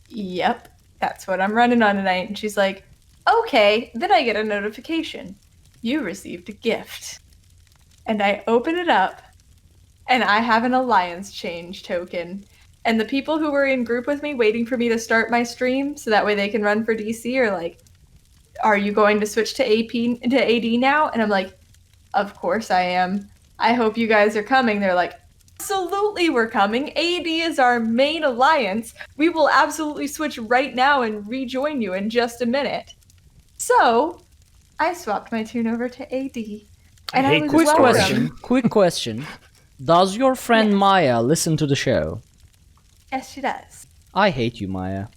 yep, that's what I'm running on tonight. And she's like, okay. Then I get a notification. You received a gift. And I open it up, and I have an alliance change token. And the people who were in group with me waiting for me to start my stream so that way they can run for DC are like, are you going to switch to AD now? And I'm like, of course I am. I hope you guys are coming. They're like, absolutely we're coming. AD is our main alliance. We will absolutely switch right now and rejoin you in just a minute. So I swapped my tune over to AD. And I was welcome. Quick question. Does your friend Maya listen to the show? Yes, she does. I hate you, Maya.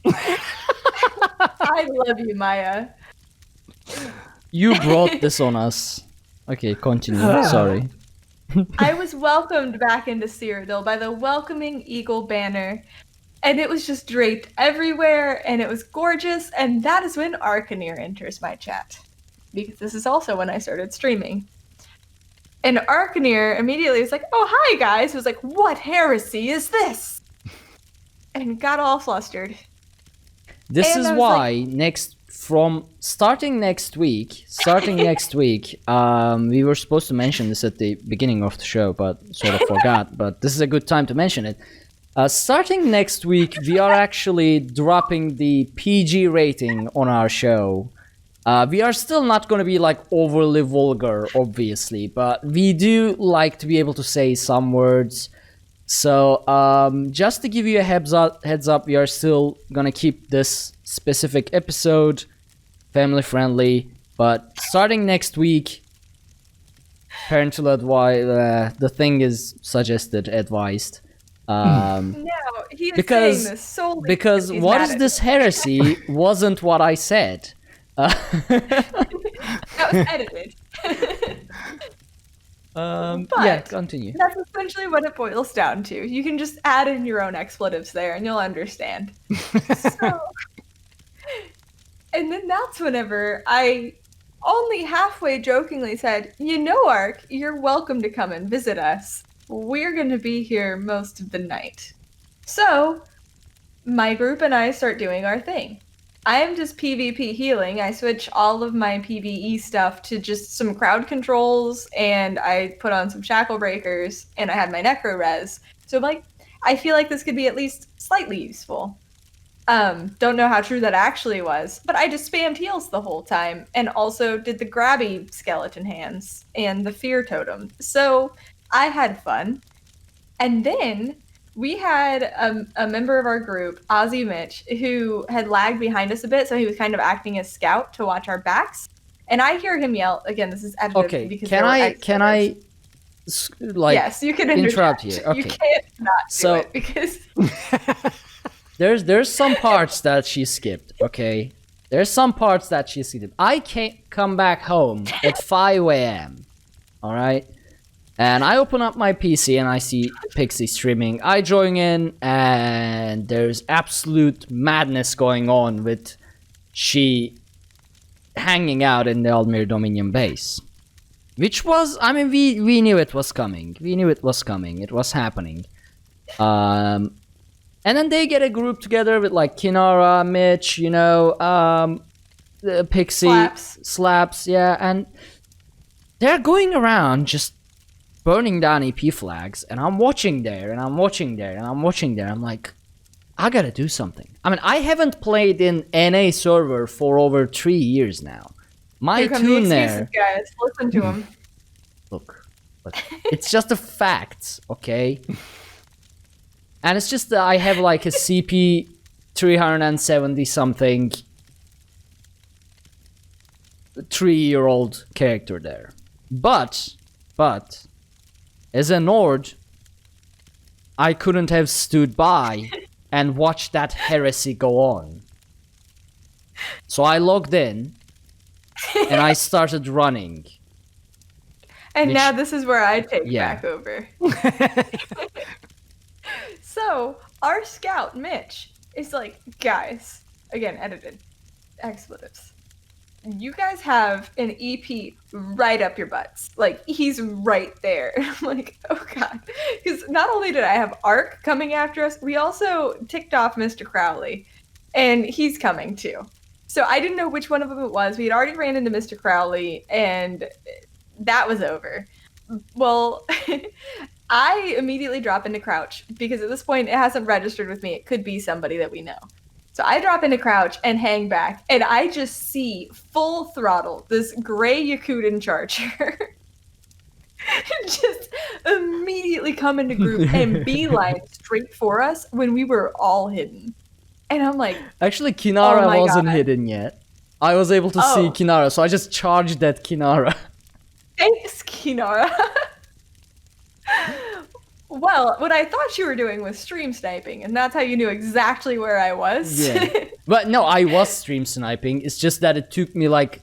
I love you, Maya. You brought this on us. Okay, continue. Sorry. I was welcomed back into Cyrodiil by the welcoming eagle banner, and it was just draped everywhere, and it was gorgeous, and that is when Arkhaniir enters my chat. Because this is also when I started streaming. And Arkhaniir immediately was like, oh, hi, guys. Was like, what heresy is this? And got all flustered. This And is I was why starting next week, we were supposed to mention this at the beginning of the show, but sort of forgot. But this is a good time to mention it. Starting next week, we are actually dropping the PG rating on our show. We are still not going to be like overly vulgar, obviously, but we do like to be able to say some words. So just to give you a heads up, we are still going to keep this specific episode family friendly, but starting next week, parental advice, the thing is suggested, advised. No, he is saying this solely because he's what mad is at this me. heresy wasn't what I said. That was edited. Yeah, continue. That's essentially what it boils down to. You can just add in your own expletives there and you'll understand. And then that's whenever I only halfway jokingly said, you know, Ark, you're welcome to come and visit us. We're going to be here most of the night. So my group and I start doing our thing. I am just PvP healing. I switch all of my PvE stuff to just some crowd controls, and I put on some shackle breakers, and I had my necro res. So like, I feel like this could be at least slightly useful. Don't know how true that actually was, but I just spammed heals the whole time, and also did the grabby skeleton hands and the fear totem. So I had fun. And then we had a member of our group, Ozzy Mitch, who had lagged behind us a bit, so he was kind of acting as scout to watch our backs. And I hear him yell, again, this is edited Okay, because can I like yes, you can interrupt here? Okay. You can't not do So- it because There's some parts that she skipped, okay? There's some parts that she skipped. I can't come back home at 5 a.m. Alright? And I open up my PC and I see Pixie streaming. I join in and there's absolute madness going on with she hanging out in the Almir Dominion base. Which was, I mean, we knew it was coming. We knew it was coming. It was happening. And then they get a group together with like Kinara, Mitch, you know, Pixie, Slaps, yeah, and they're going around just burning down EP flags, and I'm watching there, and I'm watching there, and I'm watching there. I'm like, I gotta do something. I mean, I haven't played in NA server for over 3 years now. My Here come the tune excuses, there. guys. Listen to him. Look, it's just the facts, okay? And it's just that I have like a CP 370 something 3-year-old character there. But, as a Nord, I couldn't have stood by and watched that heresy go on. So I logged in, and I started running. And Which- now this is where I take Yeah. back over. So, our scout, Mitch, is like, guys, again, edited, expletives. You guys have an EP right up your butts. Like, he's right there. I'm like, oh god. Because not only did I have Ark coming after us, we also ticked off Mr. Crowley. And he's coming too. So I didn't know which one of them it was. We had already ran into Mr. Crowley, and that was over. Well, I immediately drop into crouch because at this point it hasn't registered with me. It could be somebody that we know. So I drop into crouch and hang back, and I just see full throttle this gray Yakuten Charger just immediately come into group and beeline straight for us when we were all hidden. And I'm like, Actually, Kinara Oh my wasn't God. hidden yet. I was able to see Oh. Kinara, so I just charged that Kinara. thanks, Kinara. Well, what I thought you were doing was stream sniping, and that's how you knew exactly where I was. Yeah. But no, I was stream sniping. It's just that it took me like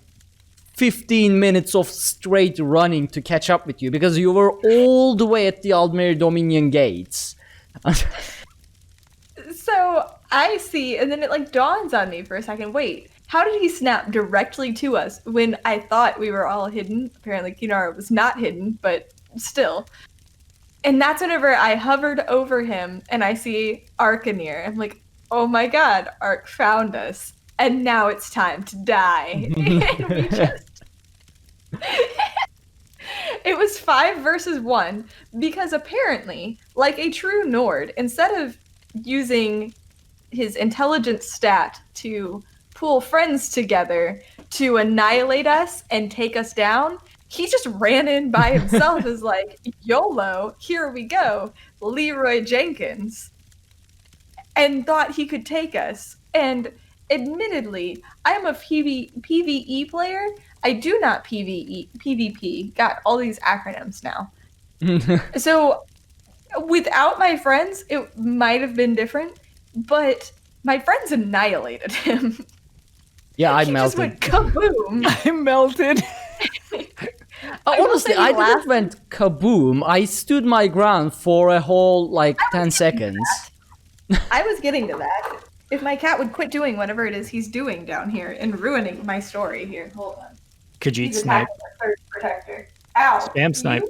15 minutes of straight running to catch up with you because you were all the way at the Aldmeri Dominion gates. So I see, and then it like dawns on me for a second. Wait, how did he snap directly to us when I thought we were all hidden? Apparently, Kinara was not hidden, but still. And that's whenever I hovered over him and I see Arkhaniir. I'm like, oh my god, Ark found us. And now it's time to die. And we just... It was 5 versus 1 because apparently, like a true Nord, instead of using his intelligence stat to pull friends together to annihilate us and take us down, he just ran in by himself as like, YOLO, here we go, Leroy Jenkins, and thought he could take us. And admittedly, I'm a PvE player. I do not PvP. Got all these acronyms now. So without my friends, it might have been different, but my friends annihilated him. Yeah, I He melted. just went kaboom. I melted. Honestly, say I he laughed. didn't went kaboom. I stood my ground for a whole like 10 seconds. I was getting to that. If my cat would quit doing whatever it is he's doing down here and ruining my story here. Hold on. Khajiit He's snipe. attacking our third protector. Ow. Spam snipe.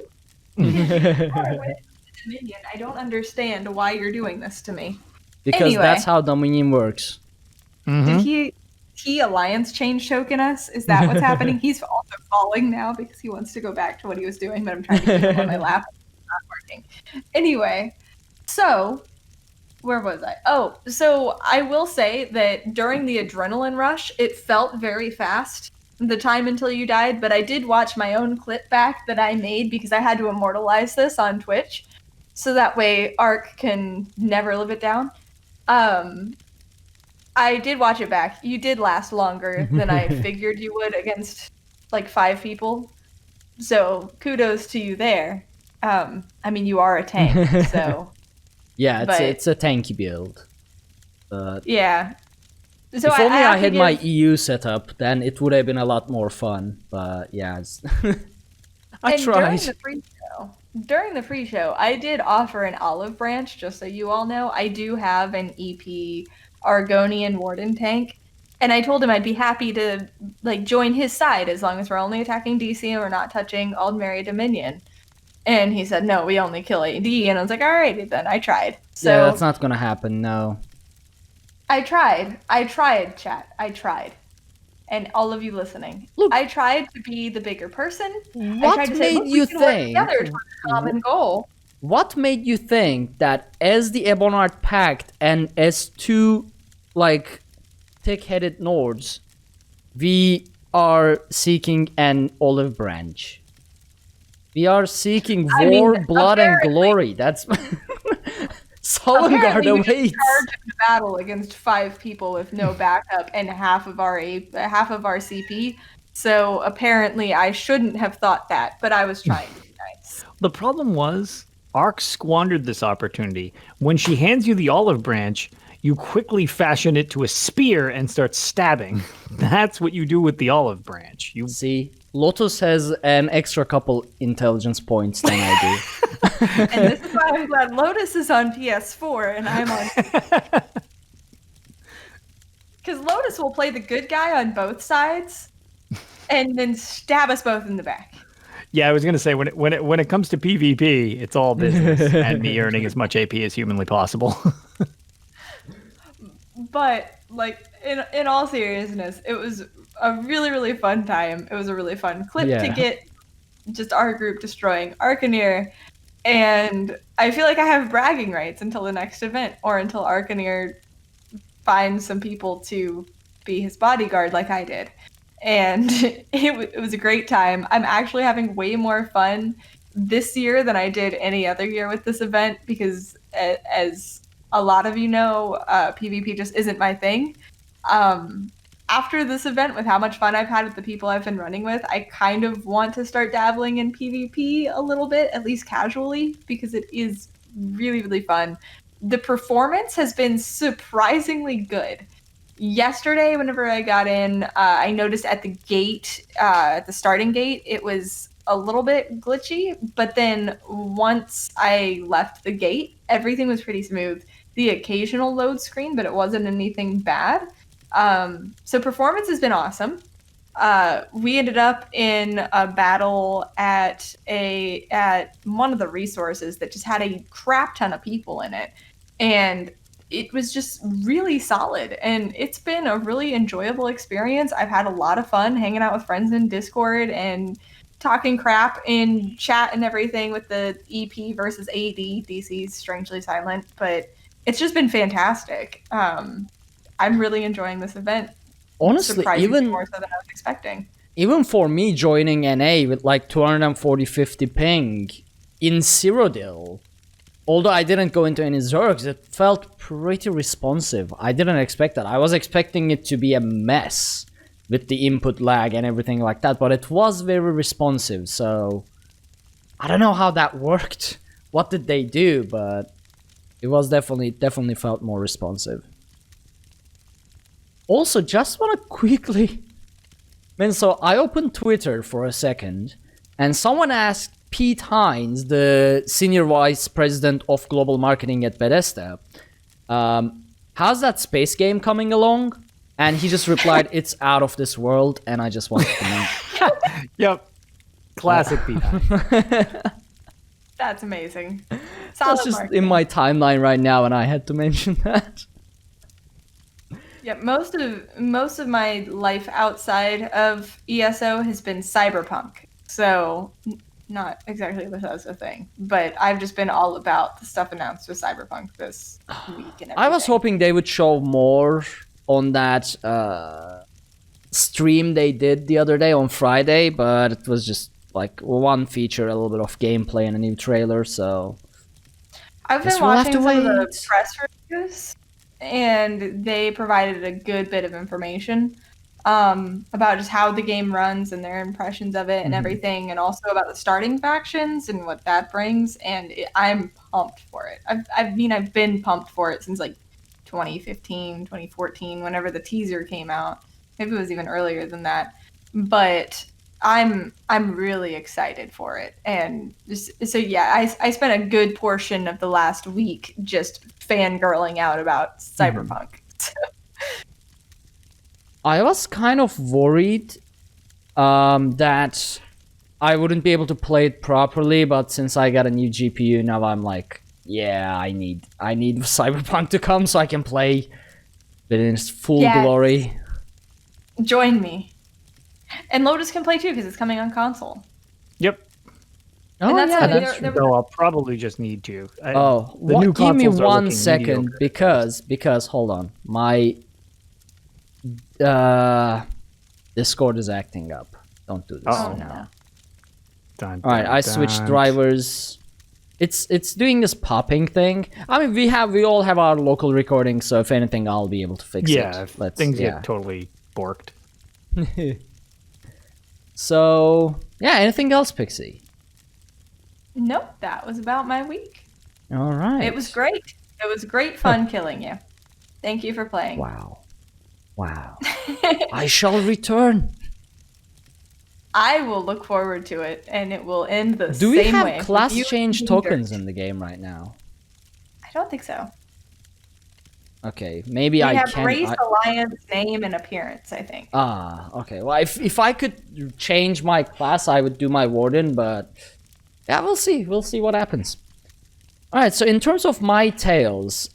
You are with Dominion. I don't understand why you're doing this to me. Because Anyway. that's how Dominion works. Did he alliance change token us? Is that what's happening? He's also falling now because he wants to go back to what he was doing, but I'm trying to keep him on my lap. It's not working. Anyway, so where was I? Oh, so I will say that during the adrenaline rush, it felt very fast, the time until you died, but I did watch my own clip back that I made because I had to immortalize this on Twitch, so that way Ark can never live it down. I did watch it back. You did last longer than I figured you would against like 5 people. So kudos to you there. I mean, you are a tank, so Yeah, But- it's a tanky build. But yeah. So if only have I to had give- my EU set up, then it would have been a lot more fun. But yeah, I and tried. During the free show, I did offer an olive branch, just so you all know. I do have an EP Argonian Warden tank, and I told him I'd be happy to like join his side as long as we're only attacking DC and we're not touching Aldmeri Dominion. And he said, no, we only kill AD. And I was like, alrighty then, I tried. So Yeah, that's not gonna happen, no. I tried, chat. I tried. And all of you listening. Look- I tried to be the bigger person. I What tried to say, made "Look, you we can work think? together towards a common goal." What made you think that as the Ebonheart Pact and as two, like, thick-headed Nords, we are seeking an olive branch. We are seeking war, blood, and glory. That's Sovngarde Apparently, we awaits. charged into battle against 5 people with no backup and half of our CP. So apparently, I shouldn't have thought that, but I was trying to be nice. The problem was, Ark squandered this opportunity. When she hands you the olive branch, you quickly fashion it to a spear and start stabbing. That's what you do with the olive branch. You See, Lotus has an extra couple intelligence points than I do. And this is why I'm glad Lotus is on PS4 and I'm on. Because Lotus will play the good guy on both sides, and then stab us both in the back. Yeah, I was gonna say when it comes to PvP, it's all business and me earning as much AP as humanly possible. But like in all seriousness, it was a really, really fun time. It was a really fun clip to get just our group destroying Arkhaniir. And I feel like I have bragging rights until the next event, or until Arkhaniir finds some people to be his bodyguard like I did. And it was a great time. I'm actually having way more fun this year than I did any other year with this event, because as a lot of you know, PvP just isn't my thing. After this event, with how much fun I've had with the people I've been running with, I kind of want to start dabbling in PvP a little bit, at least casually, because it is really, really fun. The performance has been surprisingly good. Yesterday, whenever I got in, I noticed at the gate, at the starting gate, it was a little bit glitchy, but then once I left the gate, everything was pretty smooth. The occasional load screen, but it wasn't anything bad. So performance has been awesome. We ended up in a battle at one of the resources that just had a crap ton of people in it, and it was just really solid, and it's been a really enjoyable experience. I've had a lot of fun hanging out with friends in Discord and talking crap in chat and everything with the EP versus AD. DC's strangely silent, but it's just been fantastic. I'm really enjoying this event. Honestly, even more so than I was expecting. Even for me joining NA with like 240-50 ping in Cyrodiil, although I didn't go into any Zergs, it felt pretty responsive. I didn't expect that. I was expecting it to be a mess with the input lag and everything like that, but it was very responsive. So I don't know how that worked. What did they do? But it was definitely felt more responsive. Also, just want to quickly... so I opened Twitter for a second, and someone asked Pete Hines, the Senior Vice President of Global Marketing at Bethesda, how's that space game coming along? And he just replied, it's out of this world, and I just wanted to know. Yep. Classic Pete Hines. That's amazing. That's just in my timeline right now, and I had to mention that. Yeah, most of my life outside of ESO has been cyberpunk, so not exactly that that's a thing, but I've just been all about the stuff announced with cyberpunk this week and everything. I was hoping they would show more on that stream they did the other day on Friday, but it was just like one feature, a little bit of gameplay and a new trailer, so I've been watching some of the press reviews, and they provided a good bit of information about just how the game runs and their impressions of it and everything, and also about the starting factions and what that brings, and I'm pumped for it. I've been pumped for it since like 2015, 2014, whenever the teaser came out. Maybe it was even earlier than that, but I'm really excited for it. And so yeah, I spent a good portion of the last week just fangirling out about cyberpunk. I was kind of worried that I wouldn't be able to play it properly, but since I got a new GPU, now I'm like, yeah, I need cyberpunk to come so I can play it in its full glory. Join me. And Lotus can play too, because it's coming on console. Yep. Oh, that's true. So I'll probably just need to. Give me 1 second, because hold on, my Discord is acting up. Don't do this. Uh-oh. No. Dun, All right, I dun, switched dun. drivers. It's doing this popping thing. I mean, we all have our local recordings, so if anything, I'll be able to fix Yeah, it. if things get totally borked. So yeah, anything else, Pixie? Nope, that was about my week. All right. It was great. It was great fun killing you. Thank you for playing. Wow. I shall return. I will look forward to it, and it will end the Do same we way. have class You change and tokens Indriks. in the game right now? I don't think so. Okay, maybe We I have can. race, alliance, name, and appearance, I think. Okay. Well, if I could change my class, I would do my warden, but yeah, we'll see. We'll see what happens. All right. So in terms of my tales,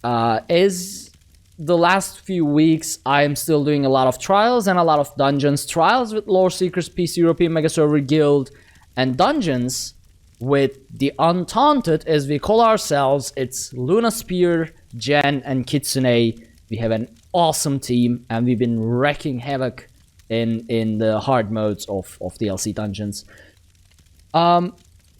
is the last few weeks I'm still doing a lot of trials and a lot of dungeons. Trials with Lore Seekers, PC European Mega Server Guild, and dungeons with the Untaunted, as we call ourselves. It's Luna Spear, Jen, and Kitsune. We have an awesome team, and we've been wreaking havoc in the hard modes of DLC dungeons.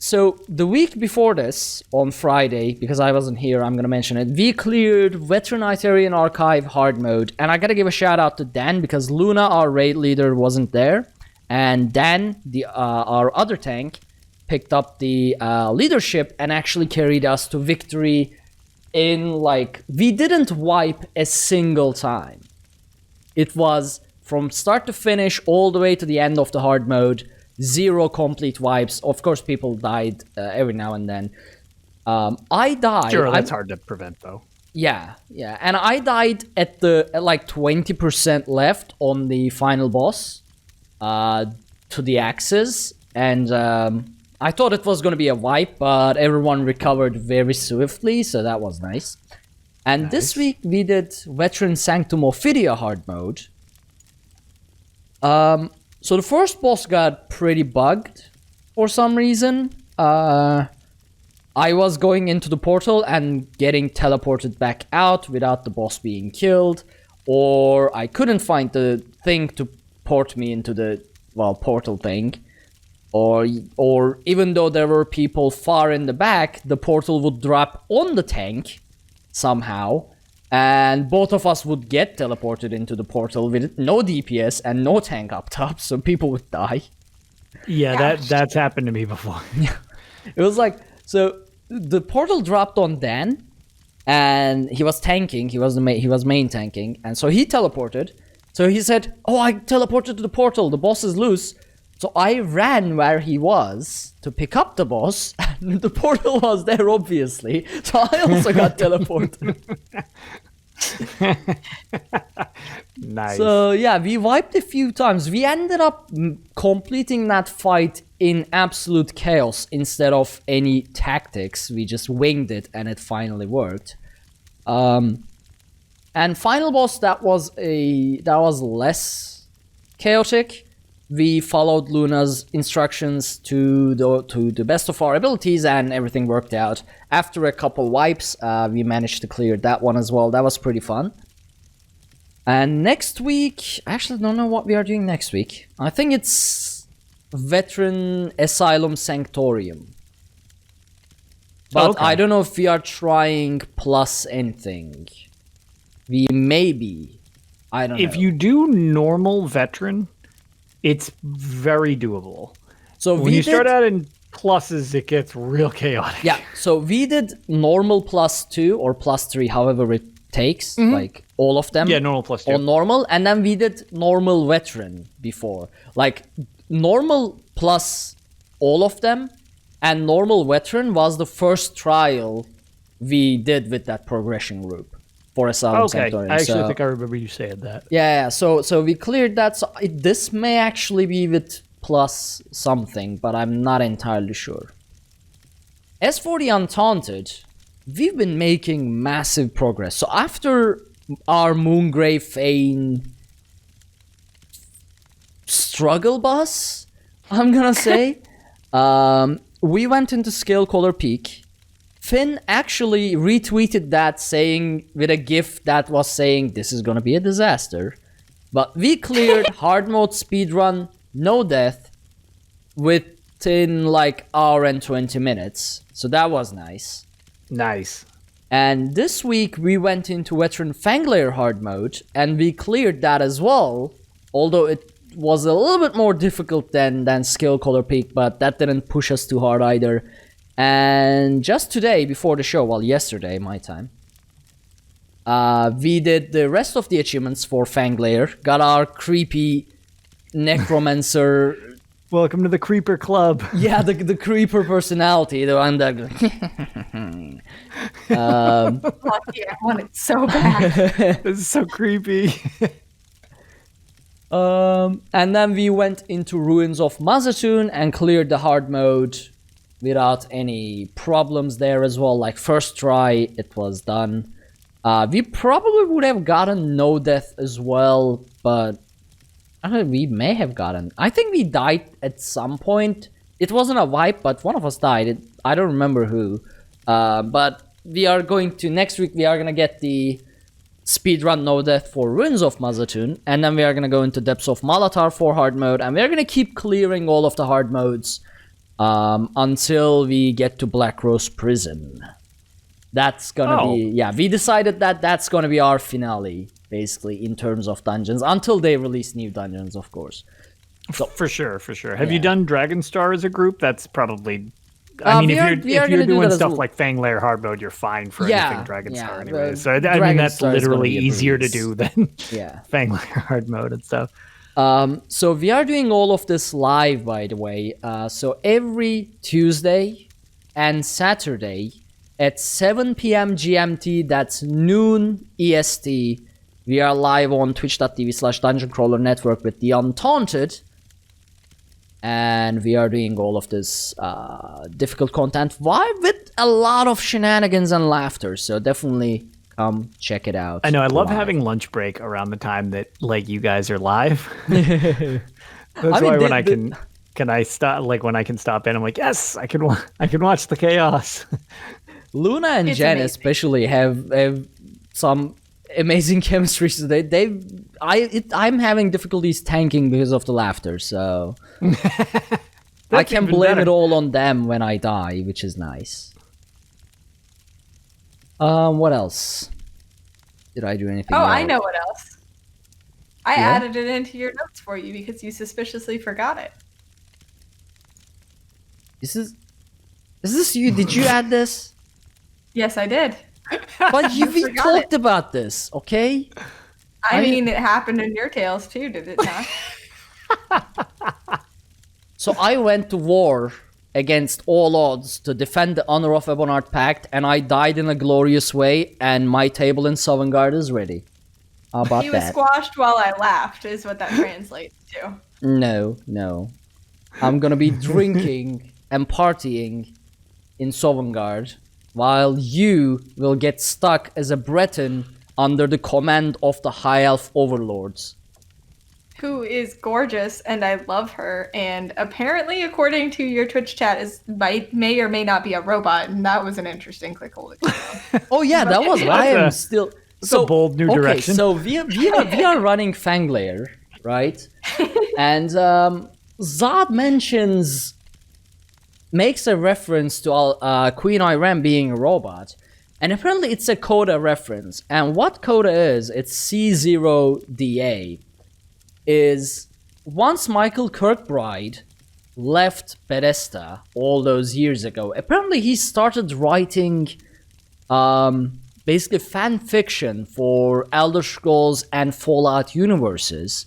So the week before this, on Friday, because I wasn't here, I'm gonna mention it, we cleared Veterinarian Archive hard mode, and I gotta give a shout out to Dan, because Luna, our raid leader, wasn't there, and Dan, our other tank, picked up the leadership and actually carried us to victory in, like, we didn't wipe a single time. It was from start to finish, all the way to the end of the hard mode, 0 complete wipes. Of course, people died every now and then. I died. Sure, that's hard to prevent, though. Yeah. And I died at like 20% left on the final boss to the axes. And I thought it was going to be a wipe, but everyone recovered very swiftly, so that was nice. And this week we did Veteran Sanctum Ophidia hard mode. So the first boss got pretty bugged for some reason. I was going into the portal and getting teleported back out without the boss being killed, or I couldn't find the thing to port me into the, portal thing. Or even though there were people far in the back, the portal would drop on the tank somehow, and both of us would get teleported into the portal with no DPS and no tank up top, so people would die. Yeah, that's happened to me before. It was like, so the portal dropped on Dan, and he was tanking. He was main tanking, and so he teleported. So he said, "Oh, I teleported to the portal. The boss is loose." So I ran where he was to pick up the boss, and the portal was there, obviously. So I also got teleported. Nice. So yeah, we wiped a few times. We ended up completing that fight in absolute chaos instead of any tactics. We just winged it, and it finally worked. And final boss, that was less chaotic. We followed Luna's instructions to the best of our abilities, and everything worked out. After a couple wipes, we managed to clear that one as well. That was pretty fun. And next week, actually, I don't know what we are doing next week. I think it's Veteran Asylum Sanctorium. But okay. I don't know if we are trying plus anything. We may be. I don't know. If you do normal veteran, it's very doable. So when you start out in pluses, it gets real chaotic. Yeah, so we did normal +2 or +3, however it takes, like all of them. Yeah, normal +2. On normal, and then we did normal veteran before. Like normal plus all of them, and normal veteran was the first trial we did with that progression group for Asylum Okay, Sanctorium. I actually think I remember you saying that. Yeah, so we cleared that. So this may actually be with plus something, but I'm not entirely sure. As for the Untaunted, we've been making massive progress. So after our Moongrave Fane struggle bus, I'm gonna say, we went into Scalecaller Peak. Finn actually retweeted that, saying with a gif that was saying this is gonna be a disaster. But we cleared hard mode speedrun, no death, within like hour and 20 minutes. So that was nice. Nice. And this week we went into Veteran Fanglair hard mode, and we cleared that as well. Although it was a little bit more difficult than Skill Color Peak, but that didn't push us too hard either. And just today, before the show, well, yesterday, my time, we did the rest of the achievements for Fanglair, got our creepy necromancer. Welcome to the Creeper Club. Yeah, the creeper personality, the one that. Oh, yeah, I want it so bad. This is so creepy. And then we went into Ruins of Mazatoon and cleared the hard mode without any problems there as well. Like first try, it was done. We probably would have gotten no death as well, but I don't know, we may have gotten. I think we died at some point. It wasn't a wipe, but one of us died. I don't remember who. But we are going to next week. We are gonna get the speedrun no death for Ruins of Mazatoon, and then we are gonna go into Depths of Malatar for hard mode, and we are gonna keep clearing all of the hard modes until we get to Black Rose Prison. That's gonna be, yeah, we decided that that's gonna be our finale, basically, in terms of dungeons, until they release new dungeons, of course. So, for sure. Have you done Dragonstar as a group? That's probably... I mean, if you're doing stuff like Fanglair hard mode, you're fine for anything Dragonstar anyway. So, I mean, that's literally easier to do than Fanglair hard mode and stuff. So we are doing all of this live, by the way. So every Tuesday and Saturday at 7 p.m. GMT, that's noon EST, we are live on twitch.tv/Dungeon Crawler Network with the Untaunted. And we are doing all of this difficult content with a lot of shenanigans and laughter. So definitely come check it out. I know. I love having lunch break around the time that like you guys are live. That's why when I can stop in, I'm like, yes, I can watch the chaos. Luna and Jen amazing. Especially have some amazing chemistry. So I'm having difficulties tanking because of the laughter. So I can blame it all on them when I die, which is nice. What else? Did I do anything else? I know what else. I added it into your notes for you because you suspiciously forgot it. Is this you? Did you add this? Yes, I did. But we talked about this, okay? I mean, it happened in your tales too, did it not? So I went to war against all odds to defend the honor of Ebonheart Pact, and I died in a glorious way, and my table in Sovngarde is ready. How about that? He was squashed while I laughed, is what that translates to. No. I'm gonna be drinking and partying in Sovngarde, while you will get stuck as a Breton under the command of the High Elf Overlords. Who is gorgeous, and I love her, and apparently, according to your Twitch chat, may or may not be a robot, and that was an interesting click. Oh yeah, that was why I'm still... It's a bold new direction. So we are running Fanglair, right? And Zod makes a reference to Queen Irem being a robot, and apparently it's a Coda reference. And what Coda is, it's C0DA, is once Michael Kirkbride left Bethesda all those years ago, apparently he started writing basically fan fiction for Elder Scrolls and Fallout universes.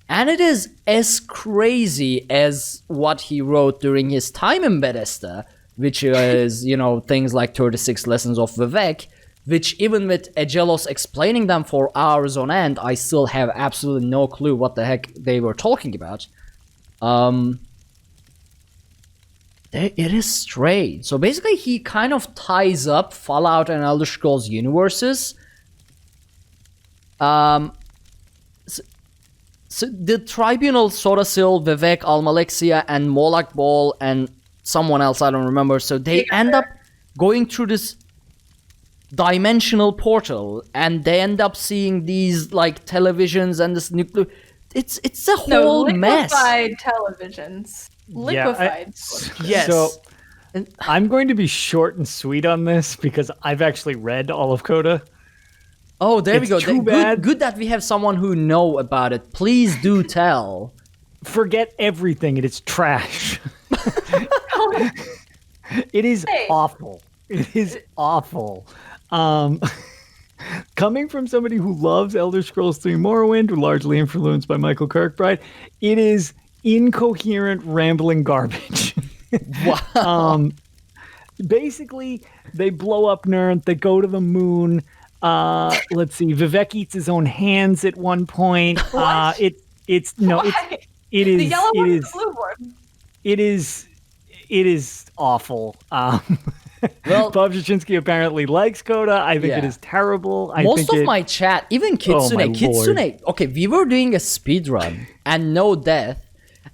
And it is as crazy as what he wrote during his time in Bethesda, which is, things like 36 Lessons of Vivek, which even with Agelos explaining them for hours on end, I still have absolutely no clue what the heck they were talking about. It is strange. So basically he kind of ties up Fallout and Elder Scrolls universes. So the Tribunal, Sorasil, Vivek, Almalexia, and Molak Ball, and someone else, I don't remember. So they end up going through this... dimensional portal, and they end up seeing these like televisions and this nuclear. It's a whole mess. Liquefied televisions. Liquefied. Yes. So I'm going to be short and sweet on this because I've actually read all of Coda. Oh, there we go. Too bad. Good that we have someone who know about it. Please do tell. Forget everything. It is trash. It is awful. It is awful. Coming from somebody who loves Elder Scrolls III Morrowind, largely influenced by Michael Kirkbride, it is incoherent, rambling garbage. Wow. Basically, they blow up Nirn, they go to the moon. Let's see, Vivek eats his own hands at one point. What? It is The yellow one and the blue one. It is awful. Well, Bob Jaczynski apparently likes Coda. I think it is terrible. Most of my chat, even Kitsune. Okay, we were doing a speed run and no death,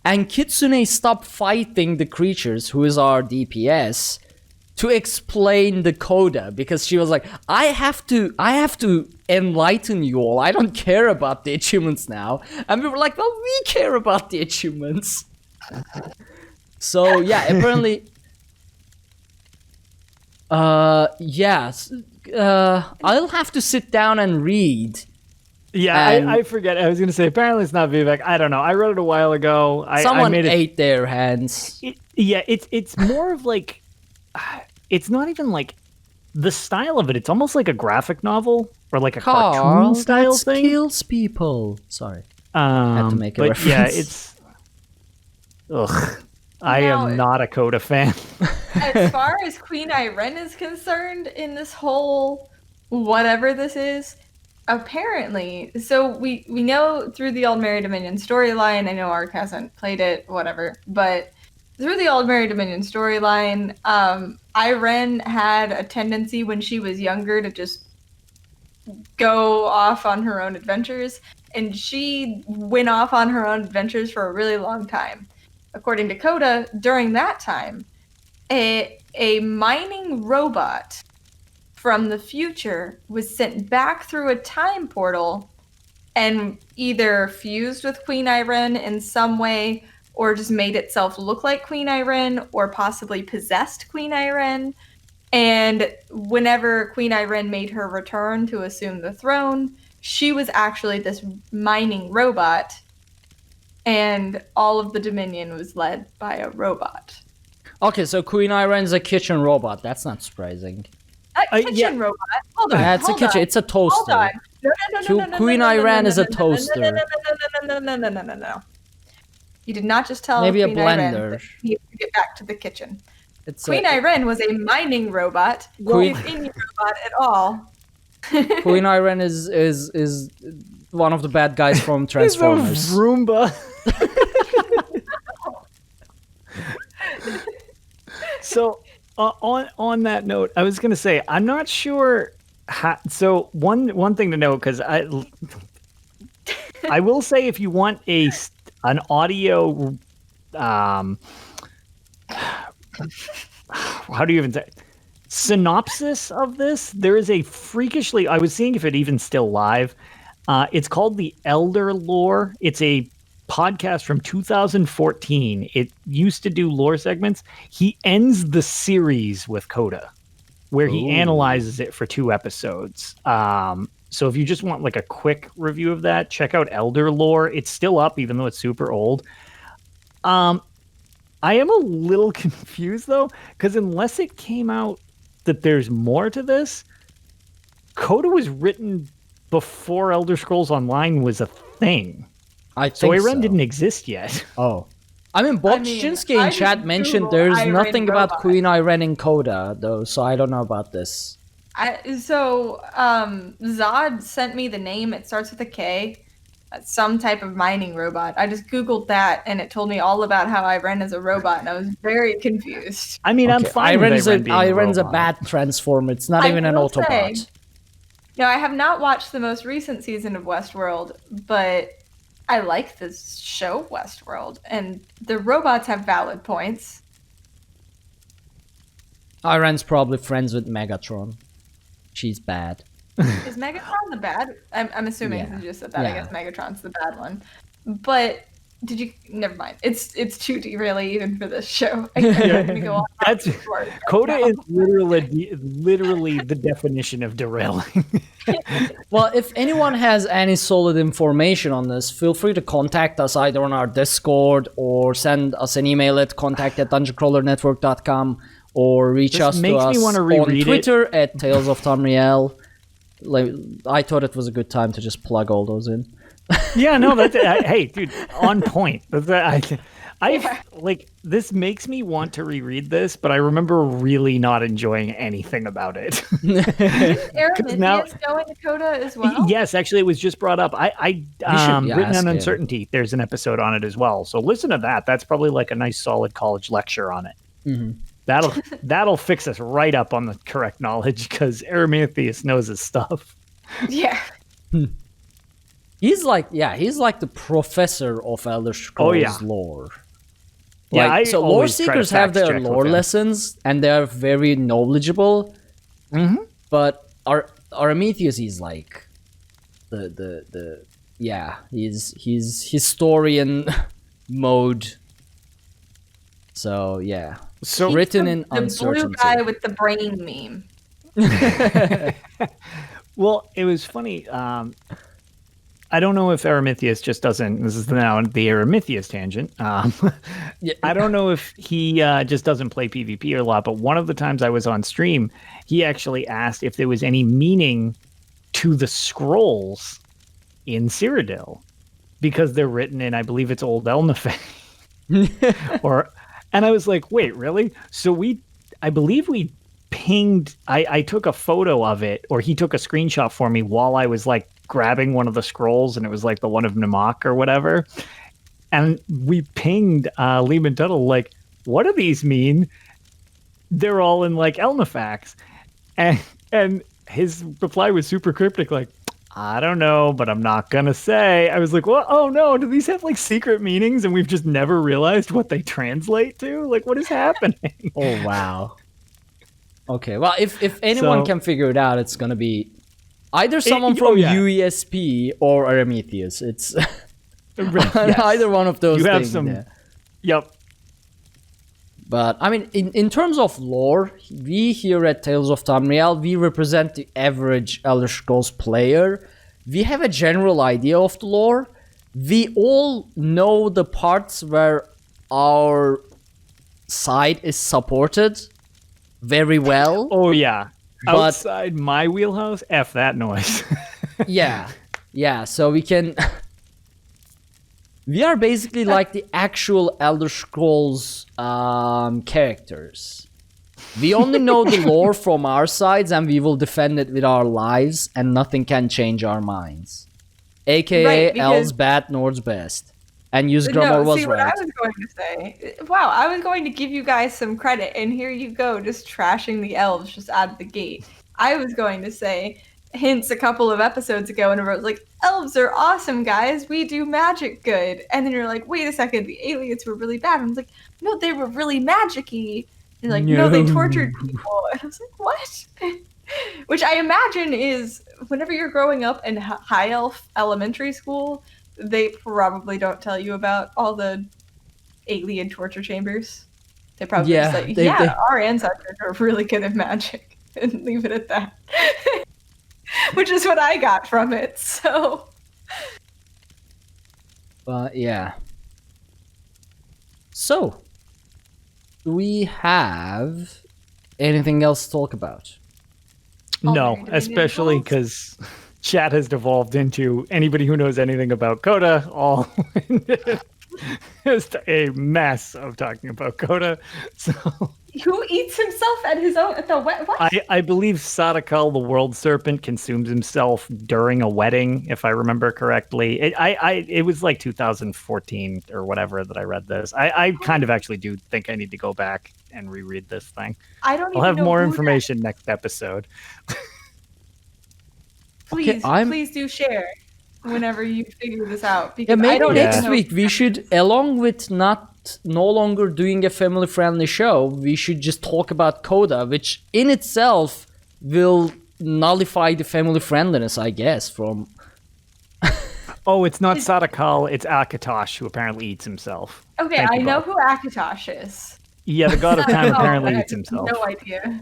and Kitsune stopped fighting the creatures, who is our DPS, to explain the Coda, because she was like, I have to enlighten you all. I don't care about the achievements now. And we were like, well, we care about the achievements. So yeah, apparently. Yes. I'll have to sit down and read. Yeah, I forget. I was going to say, apparently it's not Vivek. I don't know. I read it a while ago. Someone I ate their hands. It's more of like, it's not even like the style of it. It's almost like a graphic novel or like a cartoon style thing. Kills people. Sorry. I had to make a reference. Yeah, it's. Ugh. I am not a Coda fan. As far as Queen Irene is concerned in this whole whatever this is, apparently, so we know through the Aldmeri Dominion storyline, I know Ark hasn't played it, whatever, but through the Aldmeri Dominion storyline, Irene had a tendency when she was younger to just go off on her own adventures, and she went off on her own adventures for a really long time. According to Coda, during that time, a mining robot from the future was sent back through a time portal and either fused with Queen Irene in some way, or just made itself look like Queen Irene, or possibly possessed Queen Irene. And whenever Queen Irene made her return to assume the throne, she was actually this mining robot, and all of the Dominion was led by a robot. Okay, so Queen Irene's a kitchen robot. That's not surprising. A kitchen robot? Hold on. Yeah, it's a kitchen. It's a toaster. Hold on. No. Queen Irene is a toaster. No. You did not just tell Maybe Queen a Irene blender. that you have to get back to the kitchen. Queen Irene was a mining robot. Queen- Not any robot at all. Queen Irene is one of the bad guys from Transformers. It's a Roomba. So on that note, I was going to say, I'm not sure how, so one thing to know, because I will say, if you want an audio how do you even say it? Synopsis of this, there is a freakishly, I was seeing if it even still live, it's called The Elder Lore. It's a podcast from 2014. It used to do lore segments. He ends the series with Coda, where he analyzes it for 2 episodes. So if you just want like a quick review of that, check out Elder Lore. It's still up, even though it's super old. I am a little confused though, because unless it came out that there's more to this, Coda was written before Elder Scrolls Online was a thing. I think Irene didn't exist yet. Oh. I mean, Bob Jaczynski in chat mentioned there's Irene nothing about robot. Queen Irene in Coda, though, so I don't know about this. Zod sent me the name. It starts with a K. Some type of mining robot. I just Googled that, and it told me all about how Irene is a robot, and I was very confused. I mean, I'm fine with Irene being Irene's a a robot. bad transformer. It's not even an will Autobot. say- No, I have not watched the most recent season of Westworld, but I like this show, Westworld, and the robots have valid points. Irene's probably friends with Megatron. She's bad. Is Megatron the bad? I'm assuming Yeah. you just said that. I Yeah. guess Megatron's the bad one. But did you? Never mind. It's too derailing even for this show. I'm gonna go on. That's Coda is literally the definition of derailing. Well, if anyone has any solid information on this, feel free to contact us either on our Discord or send us an email at contact@dungeoncrawlernetwork.com or reach This us to makes me us wanna on reread it. Twitter at Tales of Tamriel. Like, I thought it was a good time to just plug all those in. Yeah, no, that's hey, dude, on point. Like this makes me want to reread this, but I remember really not enjoying anything about it. Aramithius now- go into Coda as well? Yes, actually, it was just brought up. should Written ask on him. Uncertainty. There's an episode on it as well. So listen to that. That's probably like a nice, solid college lecture on it. Mm-hmm. That'll fix us right up on the correct knowledge because Aramithius knows his stuff. Yeah. He's like the professor of Elder Scrolls yeah. lore. Yeah, Like, I so lore always try to seekers have fact their check with lore him. lessons, and they are very knowledgeable. Mm-hmm. But Aramithius, he's like he's historian mode. So yeah, So written in The blue uncertainty. guy with the brain meme. Well, it was funny. I don't know if Aramithius just doesn't. This is now the Aramithius tangent. Yeah. I don't know if he just doesn't play PvP a lot, but one of the times I was on stream, he actually asked if there was any meaning to the scrolls in Cyrodiil because they're written in, I believe it's Old Elnifey. And I was like, wait, really? So I believe we pinged. I took a photo of it, or he took a screenshot for me while I was like grabbing one of the scrolls, and it was like the one of Namak or whatever. And we pinged Lehman Tuttle, like, what do these mean? They're all in like Elnifax. And his reply was super cryptic, like, I don't know, but I'm not gonna say. I was like, well, oh no, do these have like secret meanings and we've just never realized what they translate to? Like, what is happening? Oh wow. Okay, well, if anyone So- can figure it out, it's gonna be either someone from yeah. UESP or Aramithius. It's Yes. either one of those You have things. some- yeah. Yep. But I mean, in terms of lore, we here at Tales of Tamriel, we represent the average Elder Scrolls player. We have a general idea of the lore. We all know the parts where our side is supported very well. Oh yeah. But- Outside my wheelhouse, F that noise. Yeah. So we can. We are basically like the actual Elder Scrolls characters. We only know the lore from our sides, and we will defend it with our lives, and nothing can change our minds. AKA Right, because- Elves bad, Nords best. And Yusgramor was see what I right. was going to say. Wow, I was going to give you guys some credit, and here you go, just trashing the elves just out of the gate. I was going to say, hints a couple of episodes ago, and I was like, elves are awesome, guys. We do magic good. And then you're like, wait a second, the aliens were really bad. And I was like, no, they were really magic-y. You're like, no, they No. tortured people. And I was like, what? Which I imagine is whenever you're growing up in high elf elementary school, they probably don't tell you about all the alien torture chambers. They probably Yeah, just say, they- our ancestors are really good at magic, and leave it at that. Which is what I got from it, so... But yeah. So, do we have anything else to talk about? No, Alternate especially individuals? because chat has devolved into anybody who knows anything about Coda, all just a mess of talking about Coda. So Who eats himself at the what? I believe Sadakal, the world serpent, consumes himself during a wedding, if I remember correctly. It was like 2014 or whatever that I read this. I kind of actually do think I need to go back and reread this thing. I don't even I'll have know more who that- information next episode. Please, I'm- please do share whenever you figure this out. Yeah, Because I maybe don't Yeah. next even know- week we should, along with no longer doing a family-friendly show, we should just talk about Coda, which in itself will nullify the family friendliness, I guess, from... Oh, it's not Sadakal, it's Akatosh, who apparently eats himself. Okay, Thank I you, know Bob. who Akatosh is. Yeah, the god of time apparently I eats have himself. No idea.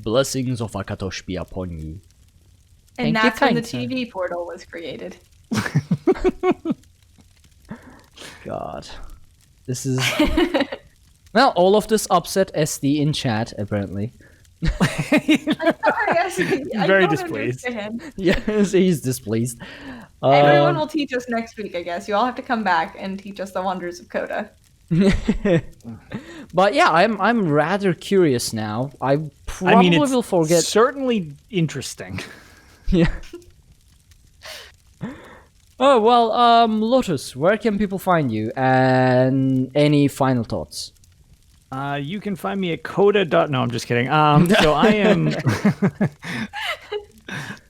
Blessings of Akatosh be upon you. And Thank you, that's when the kind sir. TV portal was created. God. This is... Well, all of this upset SD in chat, apparently. I'm sorry, I Very don't displeased. understand. Yes, he's displeased. Everyone will teach us next week, I guess. You all have to come back and teach us the wonders of Coda. But yeah, I'm rather curious now. I probably will forget. Certainly interesting. Yeah. Oh well, Lotus, where can people find you? And any final thoughts? You can find me at coda. No, I'm just kidding. So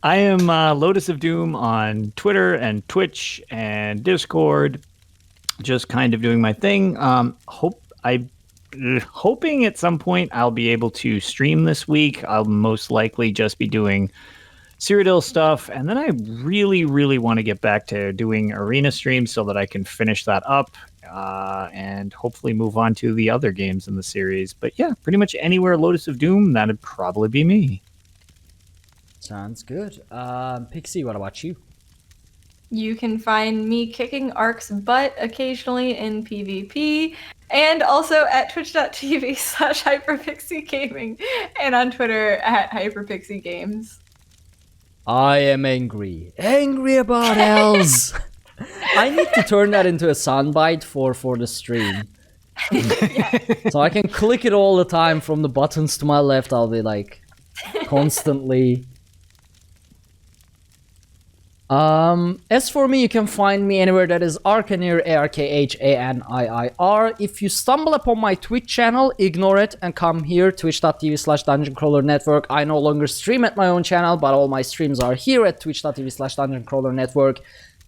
I am Lotus of Doom on Twitter and Twitch and Discord. Just kind of doing my thing. Hoping at some point I'll be able to stream this week. I'll most likely just be doing Cyrodiil stuff, and then I really, really want to get back to doing arena streams so that I can finish that up and hopefully move on to the other games in the series. But yeah, pretty much anywhere Lotus of Doom, that'd probably be me. Sounds good. Pixie, what about you? You can find me kicking Ark's butt occasionally in PvP, and also at twitch.tv/HyperPixie Gaming, and on Twitter at HyperPixie Games. I am angry. Angry about elves. I need to turn that into a soundbite for the stream. So I can click it all the time from the buttons to my left. I'll be like constantly. As for me, you can find me anywhere that is Arkhaniir, ARKHANIIR. If you stumble upon my Twitch channel, ignore it and come here, twitch.tv/DungeonCrawlerNetwork. I no longer stream at my own channel, but all my streams are here at twitch.tv/DungeonCrawlerNetwork.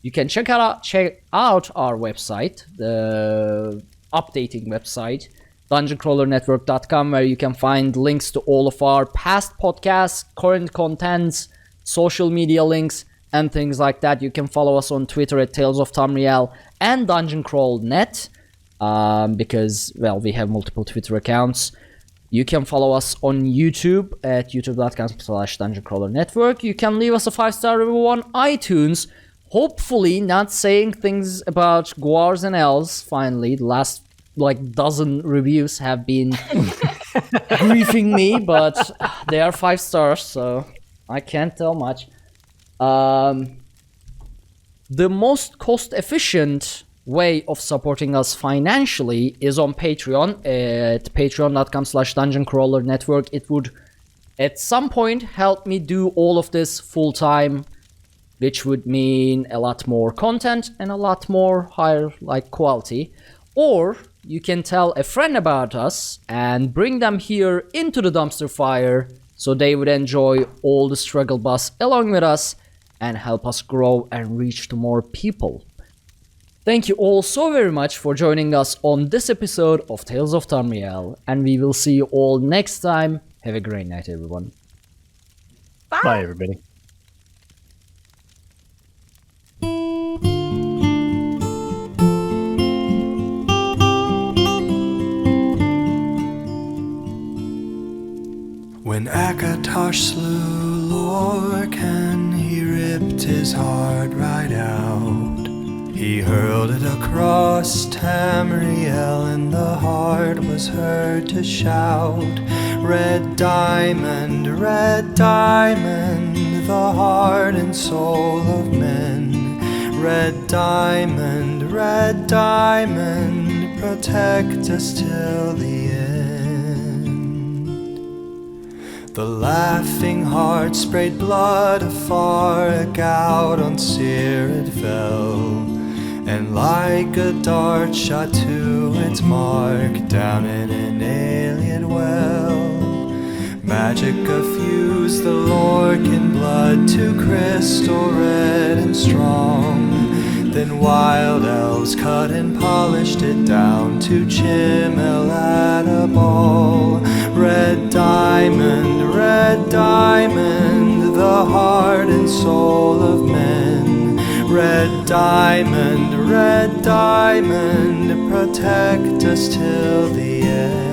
You can check out our website, the updating website, DungeonCrawlerNetwork.com, where you can find links to all of our past podcasts, current contents, social media links, and things like that. You can follow us on Twitter at Tales of Tamriel and DungeonCrawlNet, because, well, we have multiple Twitter accounts. You can follow us on YouTube at youtube.com/DungeonCrawlerNetwork. You can leave us a 5-star review on iTunes, hopefully not saying things about Guars and elves. Finally, the last, dozen reviews have been griefing me, but they are 5 stars, so I can't tell much. The most cost-efficient way of supporting us financially is on Patreon at patreon.com/DungeonCrawlerNetwork. It would at some point help me do all of this full-time, which would mean a lot more content and a lot more higher quality. Or you can tell a friend about us and bring them here into the dumpster fire so they would enjoy all the struggle bus along with us and help us grow and reach to more people. Thank you all so very much for joining us on this episode of Tales of Tamriel, and we will see you all next time. Have a great night, everyone. Bye. Bye, everybody. When Akatosh slew Lorcan, he ripped his heart right out. He hurled it across Tamriel, and the heart was heard to shout, red diamond, the heart and soul of men. Red diamond, protect us till the end. The laughing heart sprayed blood afar, a gout on Seer it fell, and like a dart shot to its mark down in an alien well. Magicka fused the Lorcan blood to crystal red and strong. Then wild elves cut and polished it down to Chimel at a ball. Red diamond, the heart and soul of men. Red diamond, protect us till the end.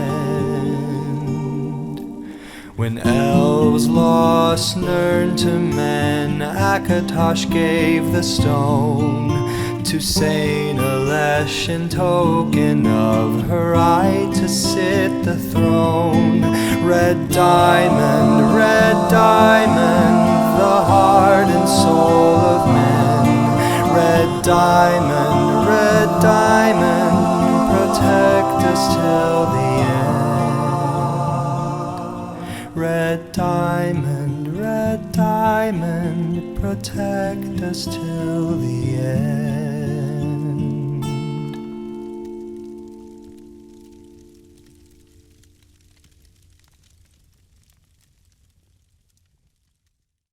When elves lost Nirn to men, Akatosh gave the stone to Saint Alesh in token of her right to sit the throne. Red diamond, the heart and soul of men. Red diamond, protect us till the end. Red diamond, protect us till the end.